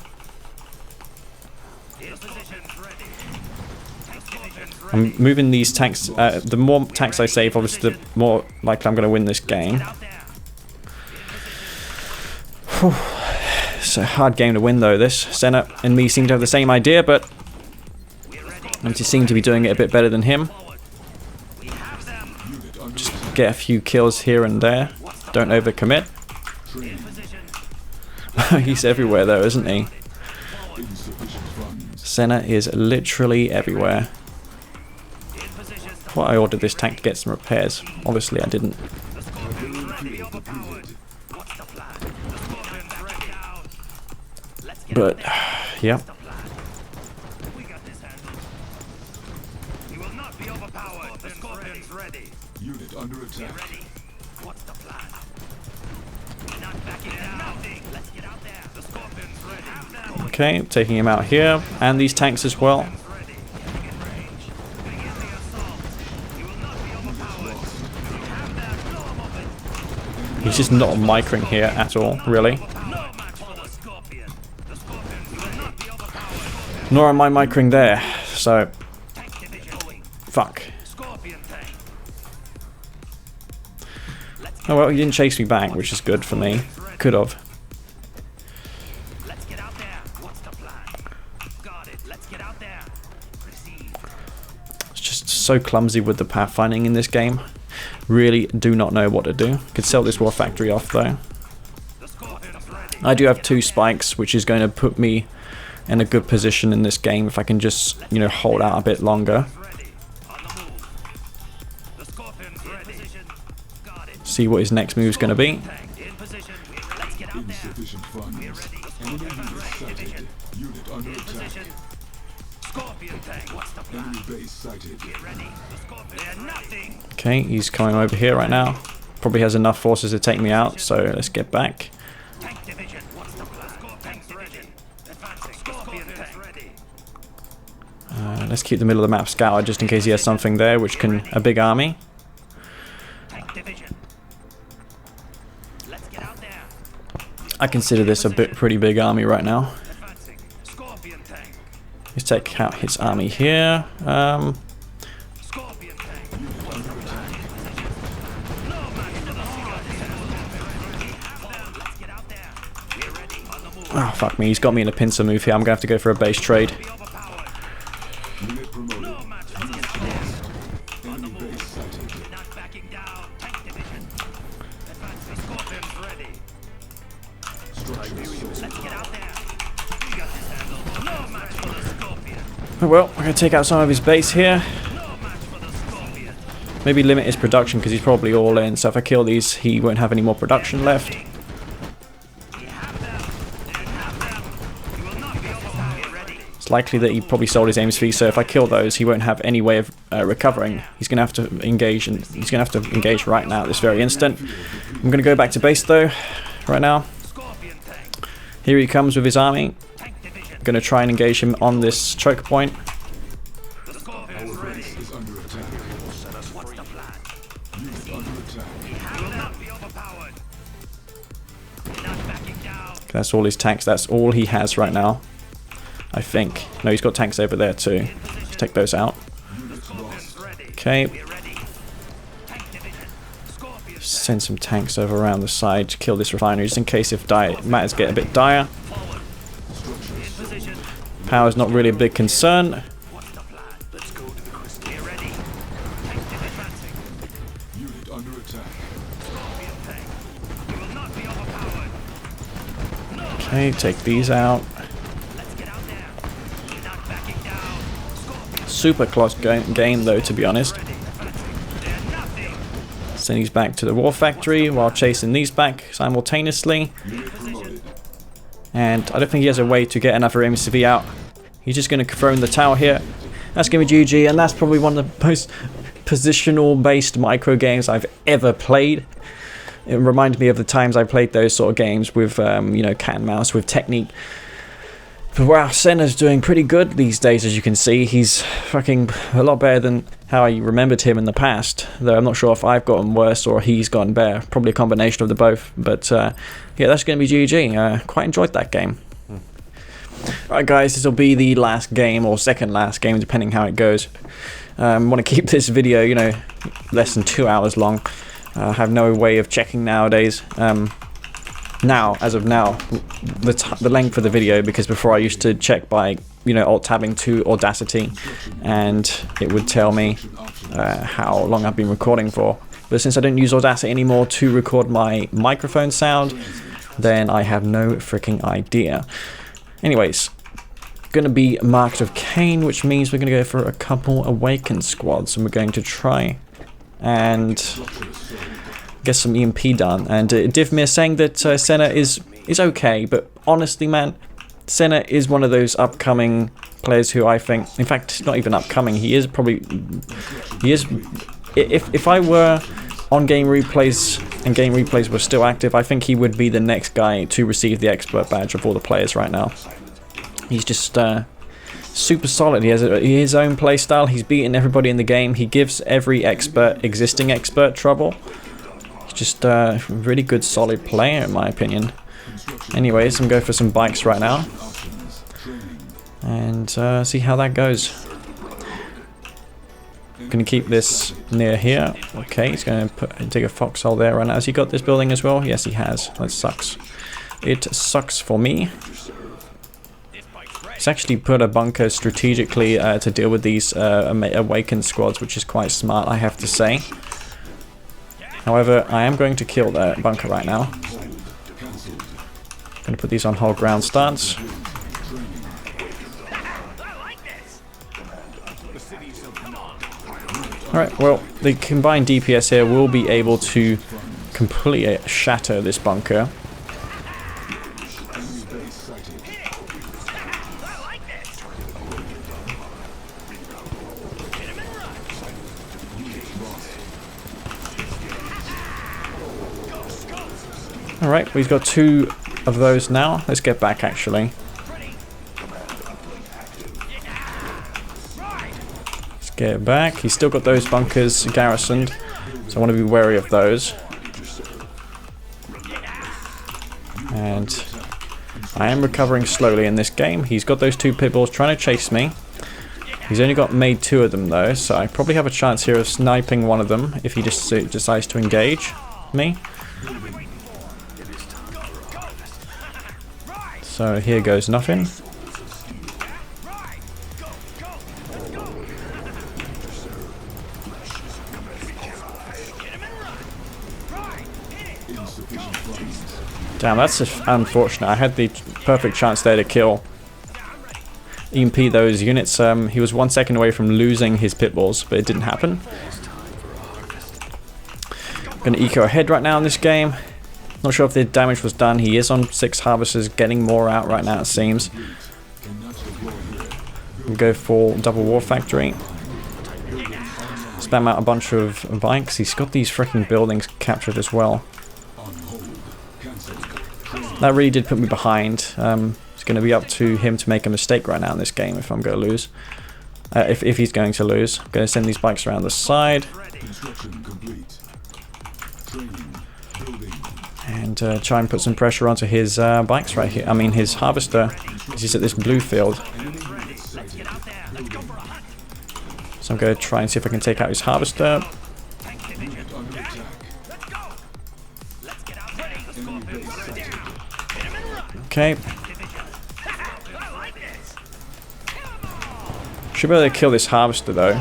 I'm moving these tanks. The more tanks I save, obviously, the more likely I'm going to win this game. It's a hard game to win though, this. Senna and me seem to have the same idea, but I just seem to be doing it a bit better than him. Just get a few kills here and there. Don't overcommit. He's everywhere though, isn't he? Senna is literally everywhere. Well, I ordered this tank to get some repairs. Obviously I didn't. But, yeah. Unit under attack. What's the plan? We're not backing down. Let's get out there. The Scorpion's ready. Okay, taking him out here. And these tanks as well. He's just not microing here at all, really. Nor am I microing there, so... Fuck. Oh well, he didn't chase me back, which is good for me. Could have. It's just so clumsy with the pathfinding in this game. Really do not know what to do. Could sell this war factory off though. I do have 2 spikes, which is going to put me in a good position in this game if I can just, you know, hold out a bit longer. See what his next move is going to be. Insufficient funds. Enemy unit sighted. Unit under attack. Enemy base sighted. Okay, he's coming over here right now. Probably has enough forces to take me out, so let's get back. Let's keep the middle of the map scoured just in case he has something there, which can... a big army. I consider this a pretty big army right now. Let's take out his army here. Oh, fuck me, he's got me in a pincer move here. I'm going to have to go for a base trade. Oh, well, we're going to take out some of his base here. Maybe limit his production because he's probably all in. So if I kill these, he won't have any more production left. It's likely that he probably sold his aims fee, so if I kill those, he won't have any way of recovering. He's going to have to engage, and he's going to have to engage right now, at this very instant. I'm going to go back to base though, right now. Here he comes with his army. I'm going to try and engage him on this choke point. That's all his tanks. That's all he has right now, I think. No, he's got tanks over there too. Let's take those out. Okay. Send some tanks over around the side to kill this refinery, just in case if matters get a bit dire. Power's not really a big concern. Okay, take these out. Super close game though, to be honest. Send these back to the war factory while chasing these back simultaneously. And I don't think he has a way to get another MCV out. He's just going to throw in the tower here. That's going to be GG, and that's probably one of the most positional based micro games I've ever played. It reminded me of the times I played those sort of games with, you know, cat and mouse with technique. But wow, Senna's doing pretty good these days, as you can see. He's fucking a lot better than how I remembered him in the past. Though I'm not sure if I've gotten worse or he's gotten better. Probably a combination of the both. But yeah, that's going to be GG. Quite enjoyed that game. Alright guys, this will be the last game, or second last game, depending how it goes. I want to keep this video, you know, less than 2 hours long. I have no way of checking nowadays. Now, as of now, the length of the video, because before I used to check by, you know, alt-tabbing to Audacity, and it would tell me how long I've been recording for. But since I don't use Audacity anymore to record my microphone sound, then I have no freaking idea. Anyways, going to be marked of Kane, which means we're going to go for a couple Awakened squads, and we're going to try and get some EMP done. And DVMIR saying that Senna is okay, but honestly, man, Senna is one of those upcoming players who I think, in fact, not even upcoming. He is probably, If I were on game replays and game replays were still active, I think he would be the next guy to receive the expert badge of all the players right now. He's just super solid. He has his own play style. He's beaten everybody in the game. He gives every existing expert trouble. Just a really good solid player in my opinion. Anyways, I'm going for some bikes right now and see how that goes. I'm going to keep this near here. Okay, he's going to dig a foxhole there right now. Has he got this building as well? Yes, he has. That sucks. It sucks for me. He's actually put a bunker strategically to deal with these Awakened squads, which is quite smart, I have to say. However, I am going to kill that bunker right now. I'm going to put these on whole ground stance. Alright, well, the combined DPS here will be able to completely shatter this bunker. Alright, we've got 2 of those now. Let's get back actually. get back. He's still got those bunkers garrisoned, so I want to be wary of those. And I am recovering slowly in this game. He's got those two pit bulls trying to chase me. He's only made 2 of them though, so I probably have a chance here of sniping one of them if he just decides to engage me. So here goes nothing. Damn, that's unfortunate. I had the perfect chance there to kill EMP those units. He was 1 second away from losing his pit bulls, but it didn't happen. Gonna eco ahead right now in this game. Not sure if the damage was done. He is on 6 harvesters, getting more out right now it seems. We'll go for double war factory. Spam out a bunch of bikes. He's got these freaking buildings captured as well. That really did put me behind. It's going to be up to him to make a mistake right now in this game if I'm going to lose. If he's going to lose. I'm going to send these bikes around the side. And try and put some pressure onto his bikes right here. I mean his harvester. He's at this blue field. So I'm going to try and see if I can take out his harvester. Okay. Should be able to kill this harvester though.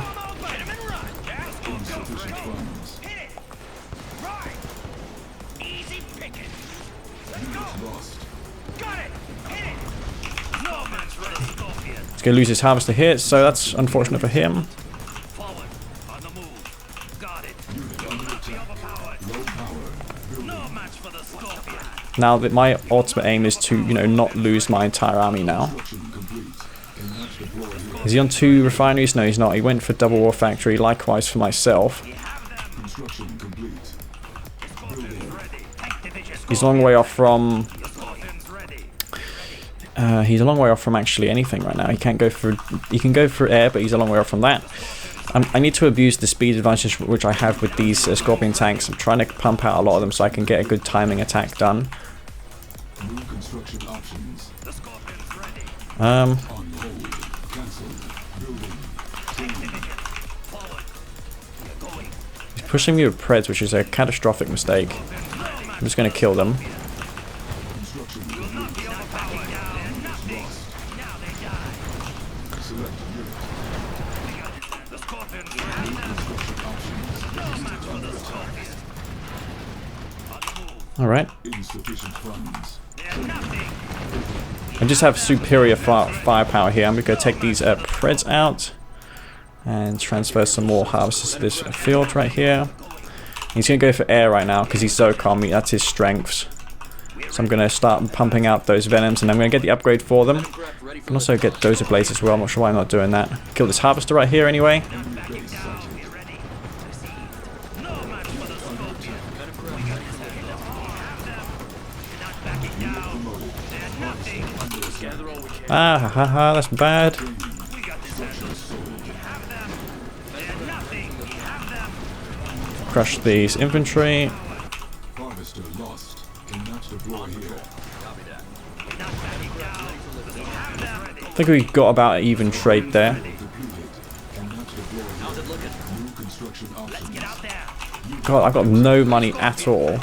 He's going to lose his harvester here, so that's unfortunate for him. Now that my ultimate aim is to, not lose my entire army now. Is he on 2 refineries? No, he's not. He went for double war factory, likewise for myself. He's a long way off from... he's a long way off from actually anything right now. He can't go for... He can go for air, but he's a long way off from that. I need to abuse the speed advantage which I have with these Scorpion tanks. I'm trying to pump out a lot of them so I can get a good timing attack done. He's pushing me with Preds, which is a catastrophic mistake. I'm just going to kill them. Alright. I just have superior firepower here. I'm going to take these Preds out and transfer some more harvesters to this field right here. He's going to go for air right now because he's so calm. That's his strengths. So I'm going to start pumping out those Venoms and I'm going to get the upgrade for them. I can also get Dozer Blades as well. I'm not sure why I'm not doing that. Kill this harvester right here anyway. Ah, ha, ha, ha, that's bad. Crush these infantry. I think we got about an even trade there. God, I've got no money at all.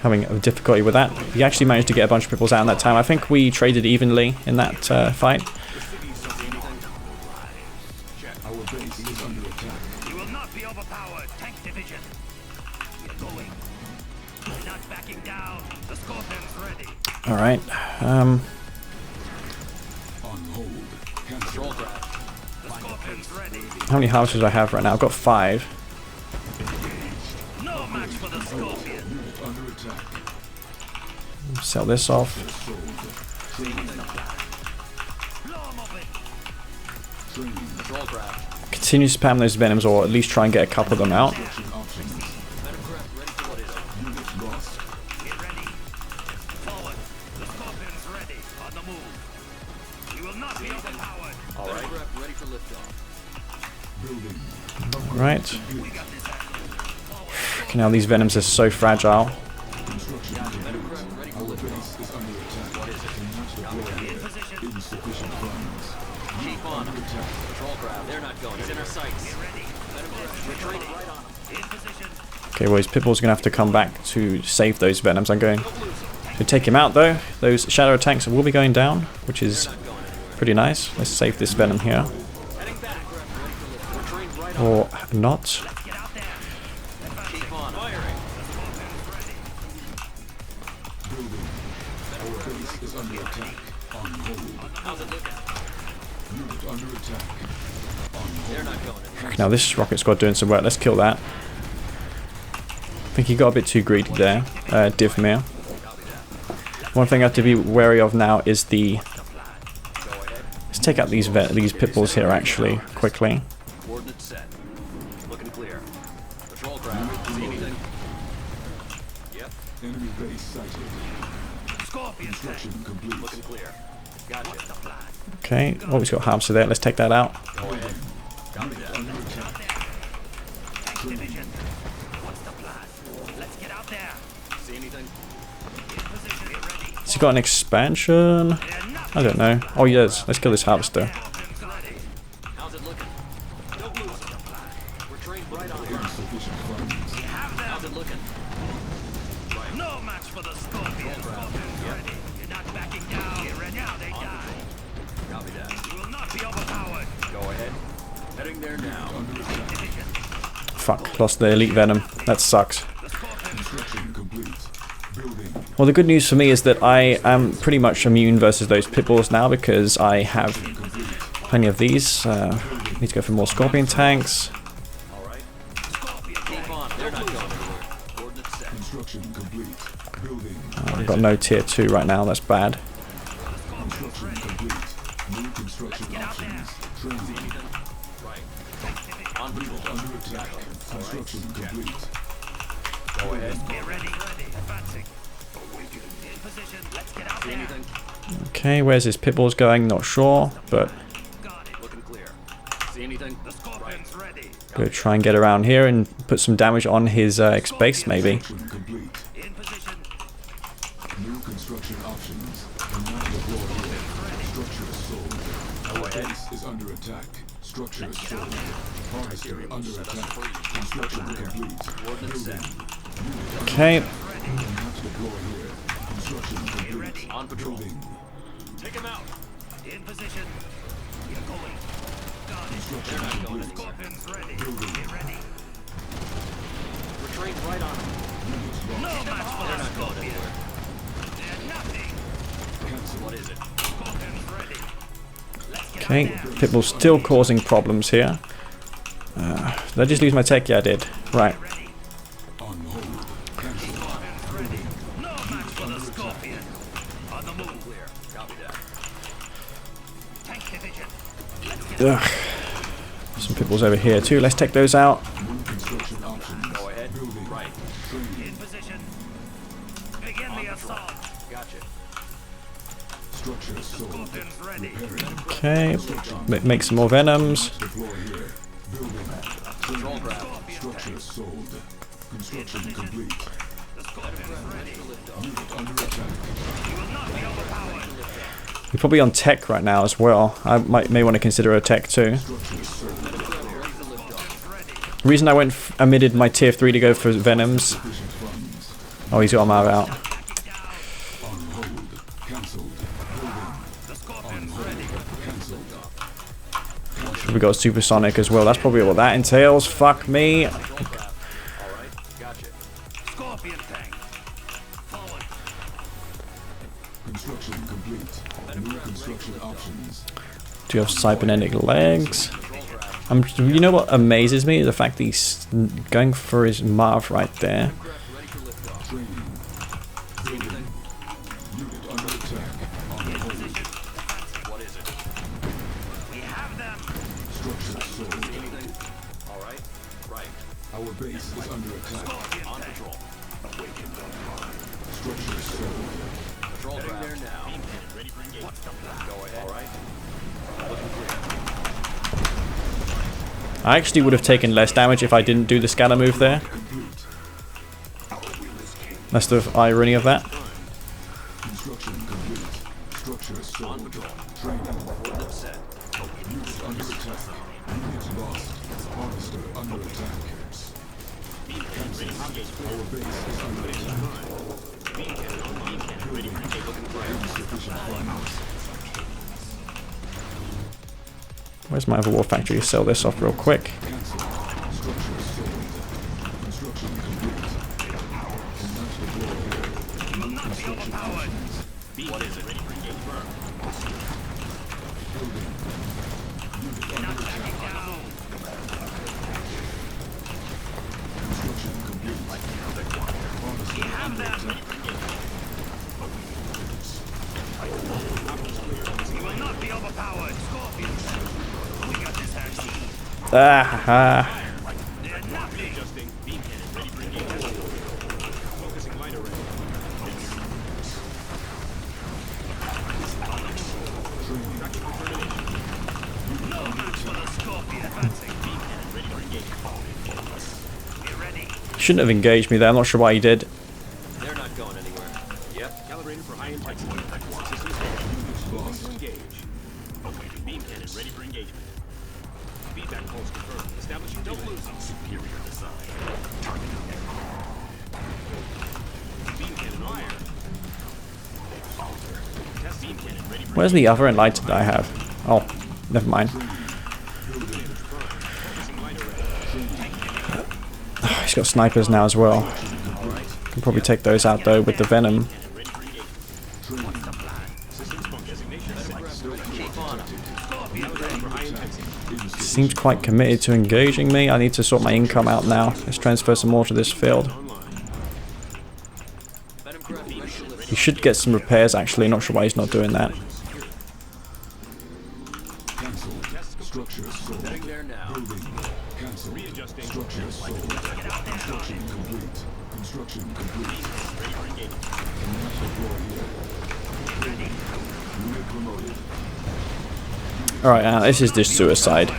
Having a difficulty with that. He actually managed to get a bunch of peoples out in that time. I think we traded evenly in that fight. You will not be overpowered, tank division. You're going. You're not backing down. The Scorpion's ready. All right. How many houses do I have right now? I've got 5. No match for the Scorpion. Sell this off. Continue to spam those Venoms, or at least try and get a couple of them out. not be overpowered. All right. Ready for liftoff. Building. Right. Okay, now these venoms are so fragile. Construction complete. Our base is under attack. Cannot deploy here. Insufficient funds. Keep on him. Patrol craft. They're not going. He's in our sights. Retreat right on him. In position. Okay, well, his Pitbull's gonna have to come back to save those venoms. I'm going to take him out though. Those shadow tanks will be going down, which is pretty nice. Let's save this venom here. Heading back. Retreat right on. Or not. Get out there. Keep on firing. Building. Our base is under attack. On hold. How's it looking? Unit under attack. On They're hold. not going anywhere. Now this rocket squad doing some work. Let's kill that. I think he got a bit too greedy there, DVMIR. One thing I have to be wary of now is the... Let's take out these Pitbulls here actually, quickly. Coordinates set. Looking clear. Patrol craft. See anything? Yep. Enemy base sighted. Scorpion tank. Construction complete. Looking clear. Gotcha. Okay, oh, he's got hamster there. Let's take that out. Go ahead. Copy that. Under attack. Tank division. What's the plan? Let's get out there. See anything? In position. Get ready. Has he got an expansion? I don't know. Oh, he does. Let's kill this harvester. Scorpions ready. How's it looking? Don't lose it. Retreat right on him. Insufficient funds. We have How's them. it looking? Right. No match for the Scorpions. Scorpions ready. You're not backing down. Get ready. Now they die. Copy that. You will not be overpowered. Go ahead. Heading there now. Under attack. Division. Fuck, lost the elite venom. That sucks. The Scorpions Construction complete. Building. Well, the good news for me is that I am pretty much immune versus those Pitbulls now because I have plenty of these. Need to go for more Scorpion tanks. All right. Keep on. They're not going anywhere. Coordinates set. Construction complete. Building. I've got no tier 2 right now, that's bad. Construction complete. New construction options. Training. Right. On patrol. Under attack. Construction complete. Go ahead. get ready. Advancing. In position. Let's get out See there. anything? Okay, where's his Pitbulls going? Not sure, but Got it. Looking clear. See anything? The Scorpions ready. gonna try and get around here and put some damage on his base maybe. Construction complete. In position. New construction options. Cannot deploy here. Structure sold. Our base is under attack. Structure sold. Harvester under attack. Construction complete. Coordinates set. Okay, Cannot deploy here. Construction complete. On patrol. Building. Take him out. In position. You're going. Got it. Construction They're not going complete. anywhere. Scorpions ready. Get ready. Retreat right on him. Unit No lost. match for They're the not going Scorpion. anywhere. They're nothing. Cancel. What is it? Scorpions ready. Let's get okay, out there. Pitbull's still causing problems here. Did I just lose my tech? Yeah, I did. Right. Ready. On hold. Cancel. Scorpions ready. No match for the Scorpion. On the move. Clear. Copy that. Tank division. Let's get Ugh. Some Pitbulls over here too. Let's take those out. New construction options. Go ahead. Building. Right. Training. in position. Begin the assault. Gotcha. Structure sold. Scorpions ready. Repairing. Okay, make some more venoms. Deploy here. Building. Patrol craft. Structure sold. Construction complete. The Scorpions ready. Unit under attack. You will not be overpowered. We're probably on tech right now as well. I may want to consider a tech too. Structure sold. The reason I went omitted my tier 3 to go for venoms. Sufficient funds. Oh, he's got Mar out. On hold. Cancelled. Building. The Scorpions ready. Cancelled. We got supersonic as well. That's probably what that entails. Fuck me. Patrol craft. All right. Gotcha. Scorpion tank. Forward. Construction complete. New construction options. Do you have cybernetic legs? You know what amazes me? The fact that he's going for his Marv right there. Ready for liftoff. Training. Building. Unit under attack. On hold. What is it? We have them. Structure sold. Anything? All right. Right. Our base is under attack. Scorpion On tank. patrol. Structure sold. Patrol craft. There now. What's the plan? Go ahead. All right. I actually would have taken less damage if I didn't do the scanner move there. That's the irony of that. Construction complete. Structure sold. Training. Coordinates set. Unit under attack. Unit lost. Harvester under attack. Our base is under attack. Insufficient funds. Where's my other war factory? Sell this off real quick. Cancel. Structure sold. Construction complete. Cannot deploy here. No construction options. What is it? Ready for engagement. Building. Unit under attack. Construction complete. Harvester under attack. You will not be overpowered, Scorpions. We got this handled. Ah, ha, ha. They're nothing. Adjusting. Beam cannon ready for engagement. Focusing light array. No match for the Scorpion. Advancing. Beam cannon ready for engagement. Get ready. Shouldn't have engaged me there. I'm not sure why he did. They're not going anywhere. Yep. Calibrated for high intensity. Systems Lost. to engage. Beam cannon ready for engagement. Feedback pulse confirmed. Establishing don't lose them. Superior design. Beam cannon fire. Test beam cannon ready for Where's the other enlightened that I have? Oh, never mind. He's got snipers now as well. Can probably take those out though with the venom. Seems quite committed to engaging me. I need to sort my income out now. Let's transfer some more to this field. He should get some repairs actually. Not sure why he's not doing that. Cancel. Structure sold. there now. Building. Cancel. Structure sold. Construction complete. Construction complete. Cannot deploy here. Unit promoted. Alright, this is just suicide.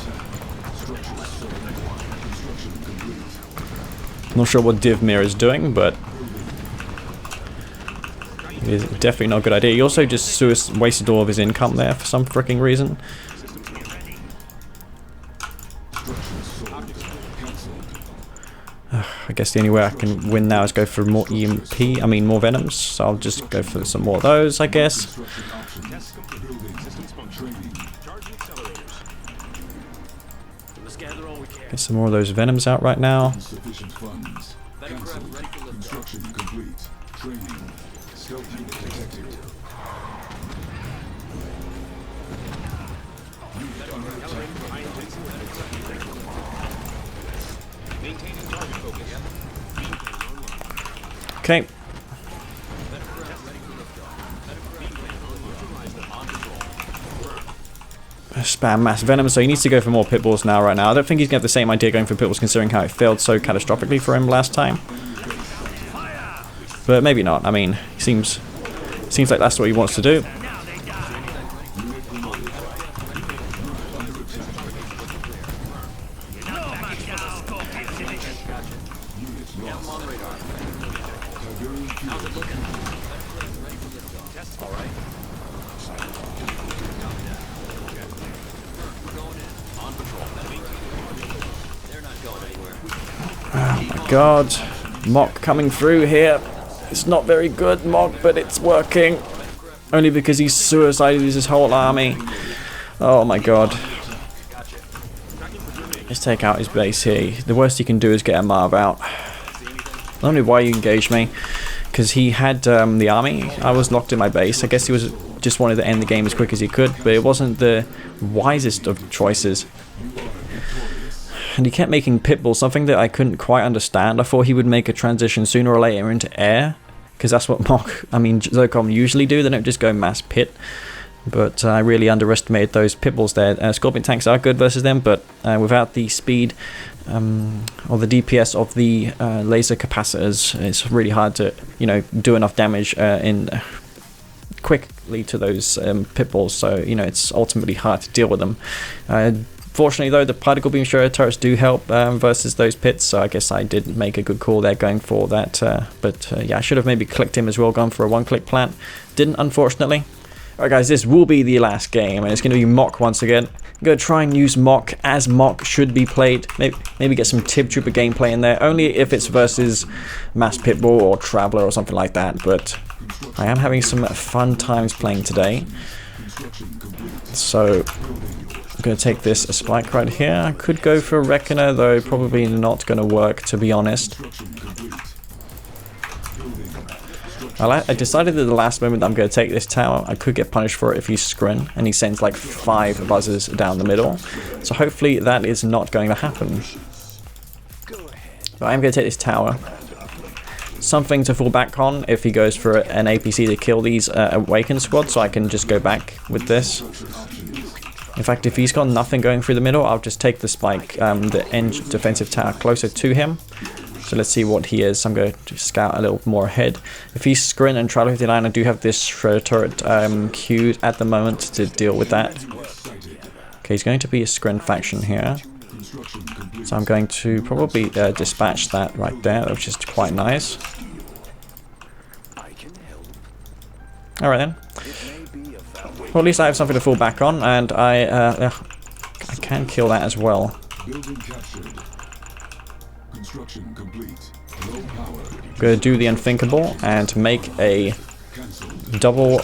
Structure sold. Construction complete. Not sure what DVMIR is doing, but it's definitely not a good idea. He also just wasted all of his income there for some freaking reason. Structure sold. Cancelled. I guess the only way I can win now is go for more more venoms. So I'll just go for some more of those, I guess. Construction options. Building. Training. Charging accelerators. We must gather all we can. Get some more of those venoms out right now. Insufficient funds. Cancelled. Construction complete. Training. Stealth unit detected. Unit under attack. High intensity. Maintaining target focus. Beam cannon online. Okay. Spam mass venom, so he needs to go for more pit bulls now right now. I don't think he's going to have the same idea going for pit bulls considering how it failed so catastrophically for him last time. But maybe not. I mean, he seems like that's what he wants to do. God, Mock coming through here. It's not very good, Mock, but it's working. Only because he's suicided his whole army. Oh my god. Let's take out his base here. The worst he can do is get a Marv out. I don't know why you engaged me. Because he had the army. I was locked in my base. I guess he was just wanted to end the game as quick as he could, but it wasn't the wisest of choices. And he kept making pit bulls, something that I couldn't quite understand. I thought he would make a transition sooner or later into air, because that's what Zocom usually do. They don't just go mass pit. But I really underestimated those pit bulls there. Scorpion tanks are good versus them, but without the speed or the DPS of the laser capacitors, it's really hard to do enough damage quickly to those pit bulls. So it's ultimately hard to deal with them. Fortunately though, the particle beam destroyer turrets do help versus those pits, so I guess I did make a good call there going for that. Yeah, I should have maybe clicked him as well, gone for a one-click plant. Didn't, unfortunately. Alright guys, this will be the last game, and it's going to be Mock once again. I'm going to try and use Mock as Mock should be played. Maybe get some Tib Trooper gameplay in there, only if it's versus Mass Pitbull or Traveler or something like that. But I am having some fun times playing today. So I'm going to take this spike right here. I could go for a Reckoner, though probably not going to work, to be honest. I decided at the last moment that I'm going to take this tower. I could get punished for it if he's Scrin, and he sends like 5 buzzers down the middle. So hopefully that is not going to happen. But I am going to take this tower. Something to fall back on if he goes for an APC to kill these Awaken squad, so I can just go back with this. In fact, if he's got nothing going through the middle, I'll just take the spike, the end defensive tower closer to him. So let's see what he is. I'm going to scout a little more ahead. If he's Scrin and Traveler 59, I do have this Shredder turret queued at the moment to deal with that. Okay, he's going to be a Scrin faction here. So I'm going to probably dispatch that right there, which is quite nice. Alright then. Well, at least I have something to fall back on, and I can kill that as well. I'm going to do the unthinkable and make a double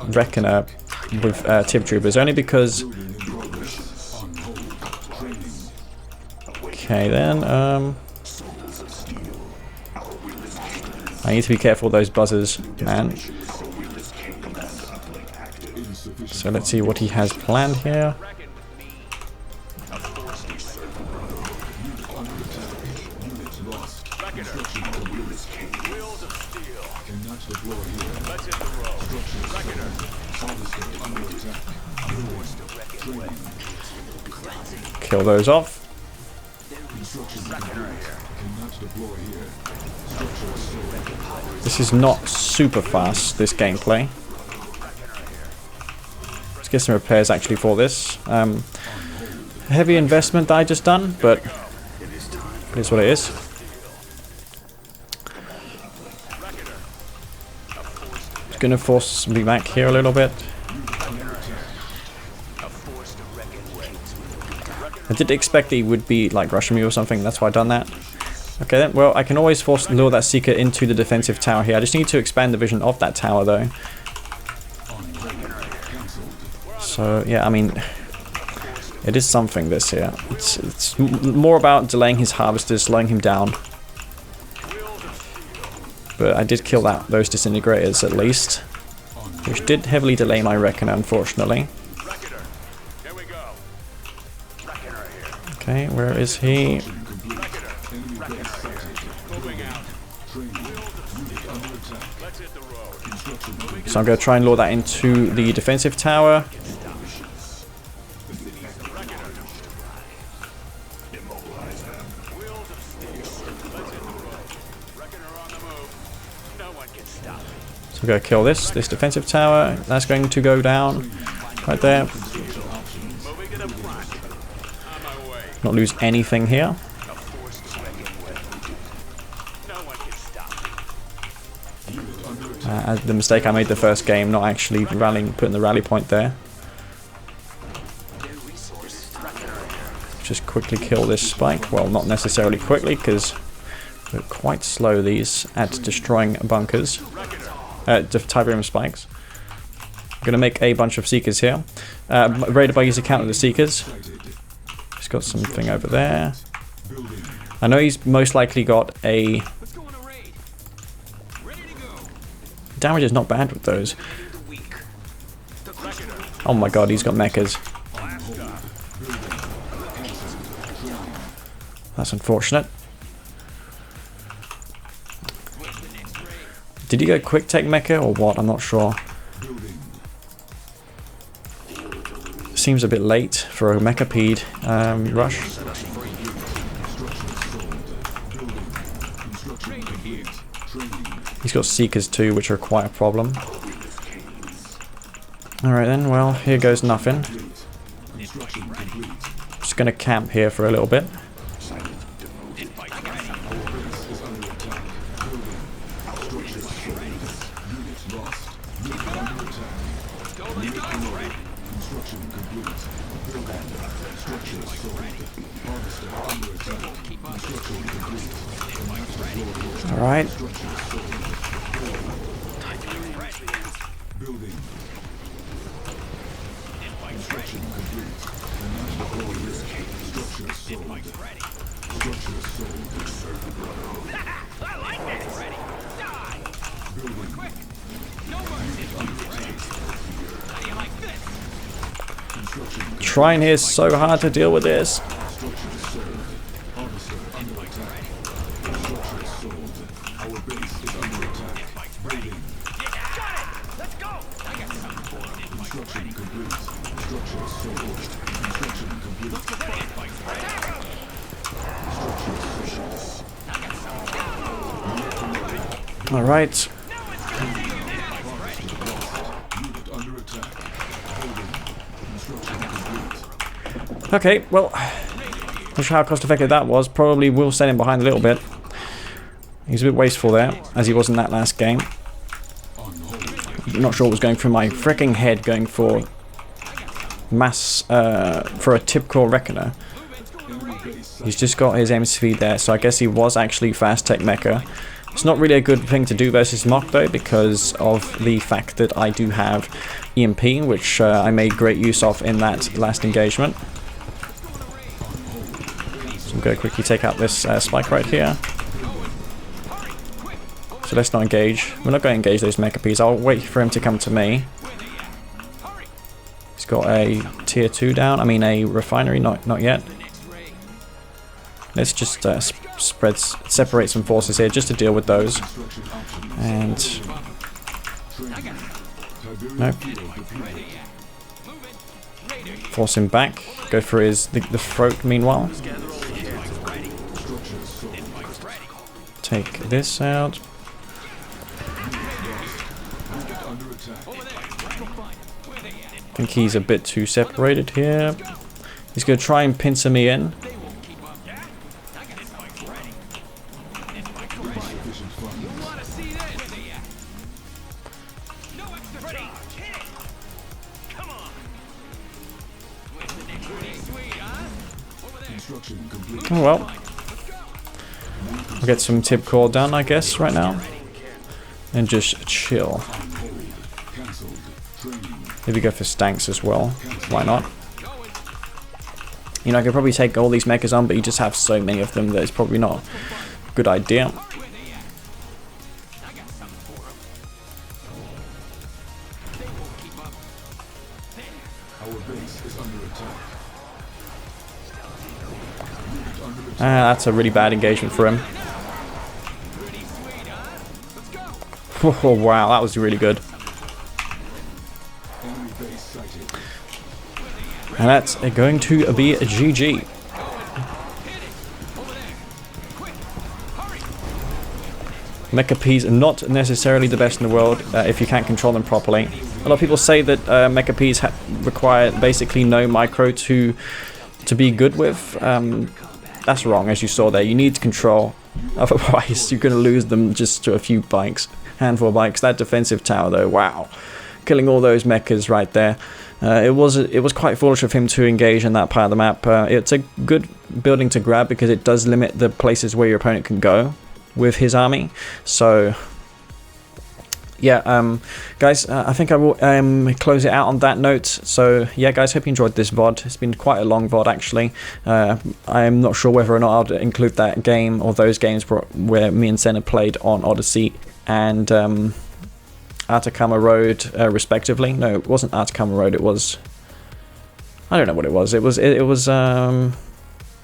Reckoner with Tib Troopers, only because... Okay then, I need to be careful of those buzzers, man. So let's see what he has planned here. Kill those off. This is not super fast, this gameplay. Let's get some repairs actually for this. Heavy investment that I just done, but it is what it is. It's going to force me back here a little bit. I did expect he would be like rushing me or something, that's why I done that. Okay then, well I can always lure that Seeker into the defensive tower here. I just need to expand the vision of that tower though. So yeah, I mean, it is something this here. It's more about delaying his harvesters, slowing him down. But I did kill those disintegrators at least, which did heavily delay my Reckoner unfortunately. Okay, where is he? So I'm going to try and lure that into the defensive tower. So we're going to kill this defensive tower. That's going to go down right there. Not lose anything here. The mistake I made the first game, not actually putting the rally point there. Just quickly kill this spike. Well, not necessarily quickly, because we're quite slow these at destroying bunkers. Tiberium spikes. I'm going to make a bunch of Seekers here. Raider buggies to counter the Seekers. He's got something over there. I know he's most likely got a... Damage is not bad with those. Oh my god, he's got mechas. That's unfortunate. Did he go quick tech mecha or what? I'm not sure. Seems a bit late for a mechapede rush. He's got Seekers too, which are quite a problem. Alright then, well, here goes nothing. Construction complete. Just gonna camp here for a little bit. All right. Building. Construction complete. Structure sold. Structure sold. I like this. Ready. Die. Building. Quick. No mercy. How do you like this? Construction complete. Trying here so hard to deal with this. Structure sold. Harvester under attack. Structure sold. Our base is under attack. Building. Got it. Let's go. I got something for him. Construction complete. Structure sold. Construction complete. All right. Unit under attack. Building. Construction complete. Okay, well, not sure how cost effective that was. Probably will send him behind a little bit. He's a bit wasteful there, as he was in that last game. Not sure what was going through my freaking head going for mass, for a tip core reckoner. He's just got his MC there, so I guess he was actually fast tech mecha. It's not really a good thing to do versus Mock though, because of the fact that I do have EMP, which I made great use of in that last engagement. So I'm going to quickly take out this spike right here. So let's not engage. We're not going to engage those mecha Ps. I'll wait for him to come to me. He's got a tier 2 down. I mean a refinery, not yet. Let's just separate some forces here just to deal with those. And nope. Force him back. Go for the throat meanwhile. Take this out. I think he's a bit too separated here. He's going to try and pincer me in. Oh well. We'll get some tip core done, I guess, right now. And just chill. Maybe go for stanks as well. Why not? You know, I could probably take all these mechas on, but you just have so many of them that it's probably not a good idea. That's a really bad engagement for him. Oh wow, that was really good. And that's going to be a GG. Mecha Ps are not necessarily the best in the world if you can't control them properly. A lot of people say that Mecha Ps require basically no micro to be good with. That's wrong, as you saw there. You need to control, otherwise you're going to lose them just to a few bikes, handful of bikes. That defensive tower though, wow, killing all those mechas right there. It was quite foolish of him to engage in that part of the map. It's a good building to grab because it does limit the places where your opponent can go with his army. So yeah, guys, I think I will close it out on that note. So yeah, guys, hope you enjoyed this VOD. It's been quite a long VOD actually. I'm not sure whether or not I'll include that game or those games where me and Senna played on Odyssey and Atacama Road respectively. No, it wasn't Atacama Road, it was, I don't know what it was. It was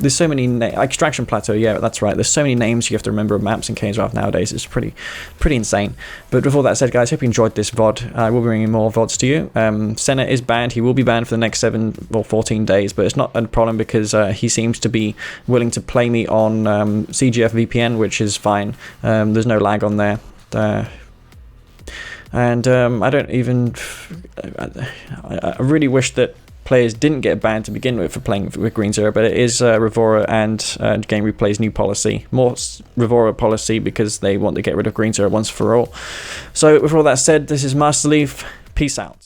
there's so many Extraction Plateau, yeah, that's right. There's so many names you have to remember of maps in Kane's Wrath nowadays. It's pretty insane. But with all that said, guys, hope you enjoyed this VOD. I will be bringing more VODs to you. Senna is banned. He will be banned for the next 7 or 14 days, but it's not a problem because he seems to be willing to play me on CGF VPN, which is fine. There's no lag on there. And I don't even... I really wish that players didn't get banned to begin with for playing with Green Zero, but it is Revora and Game Replay's new policy. More Revora policy because they want to get rid of Green Zero once for all. So with all that said, this is Master Leaf. Peace out.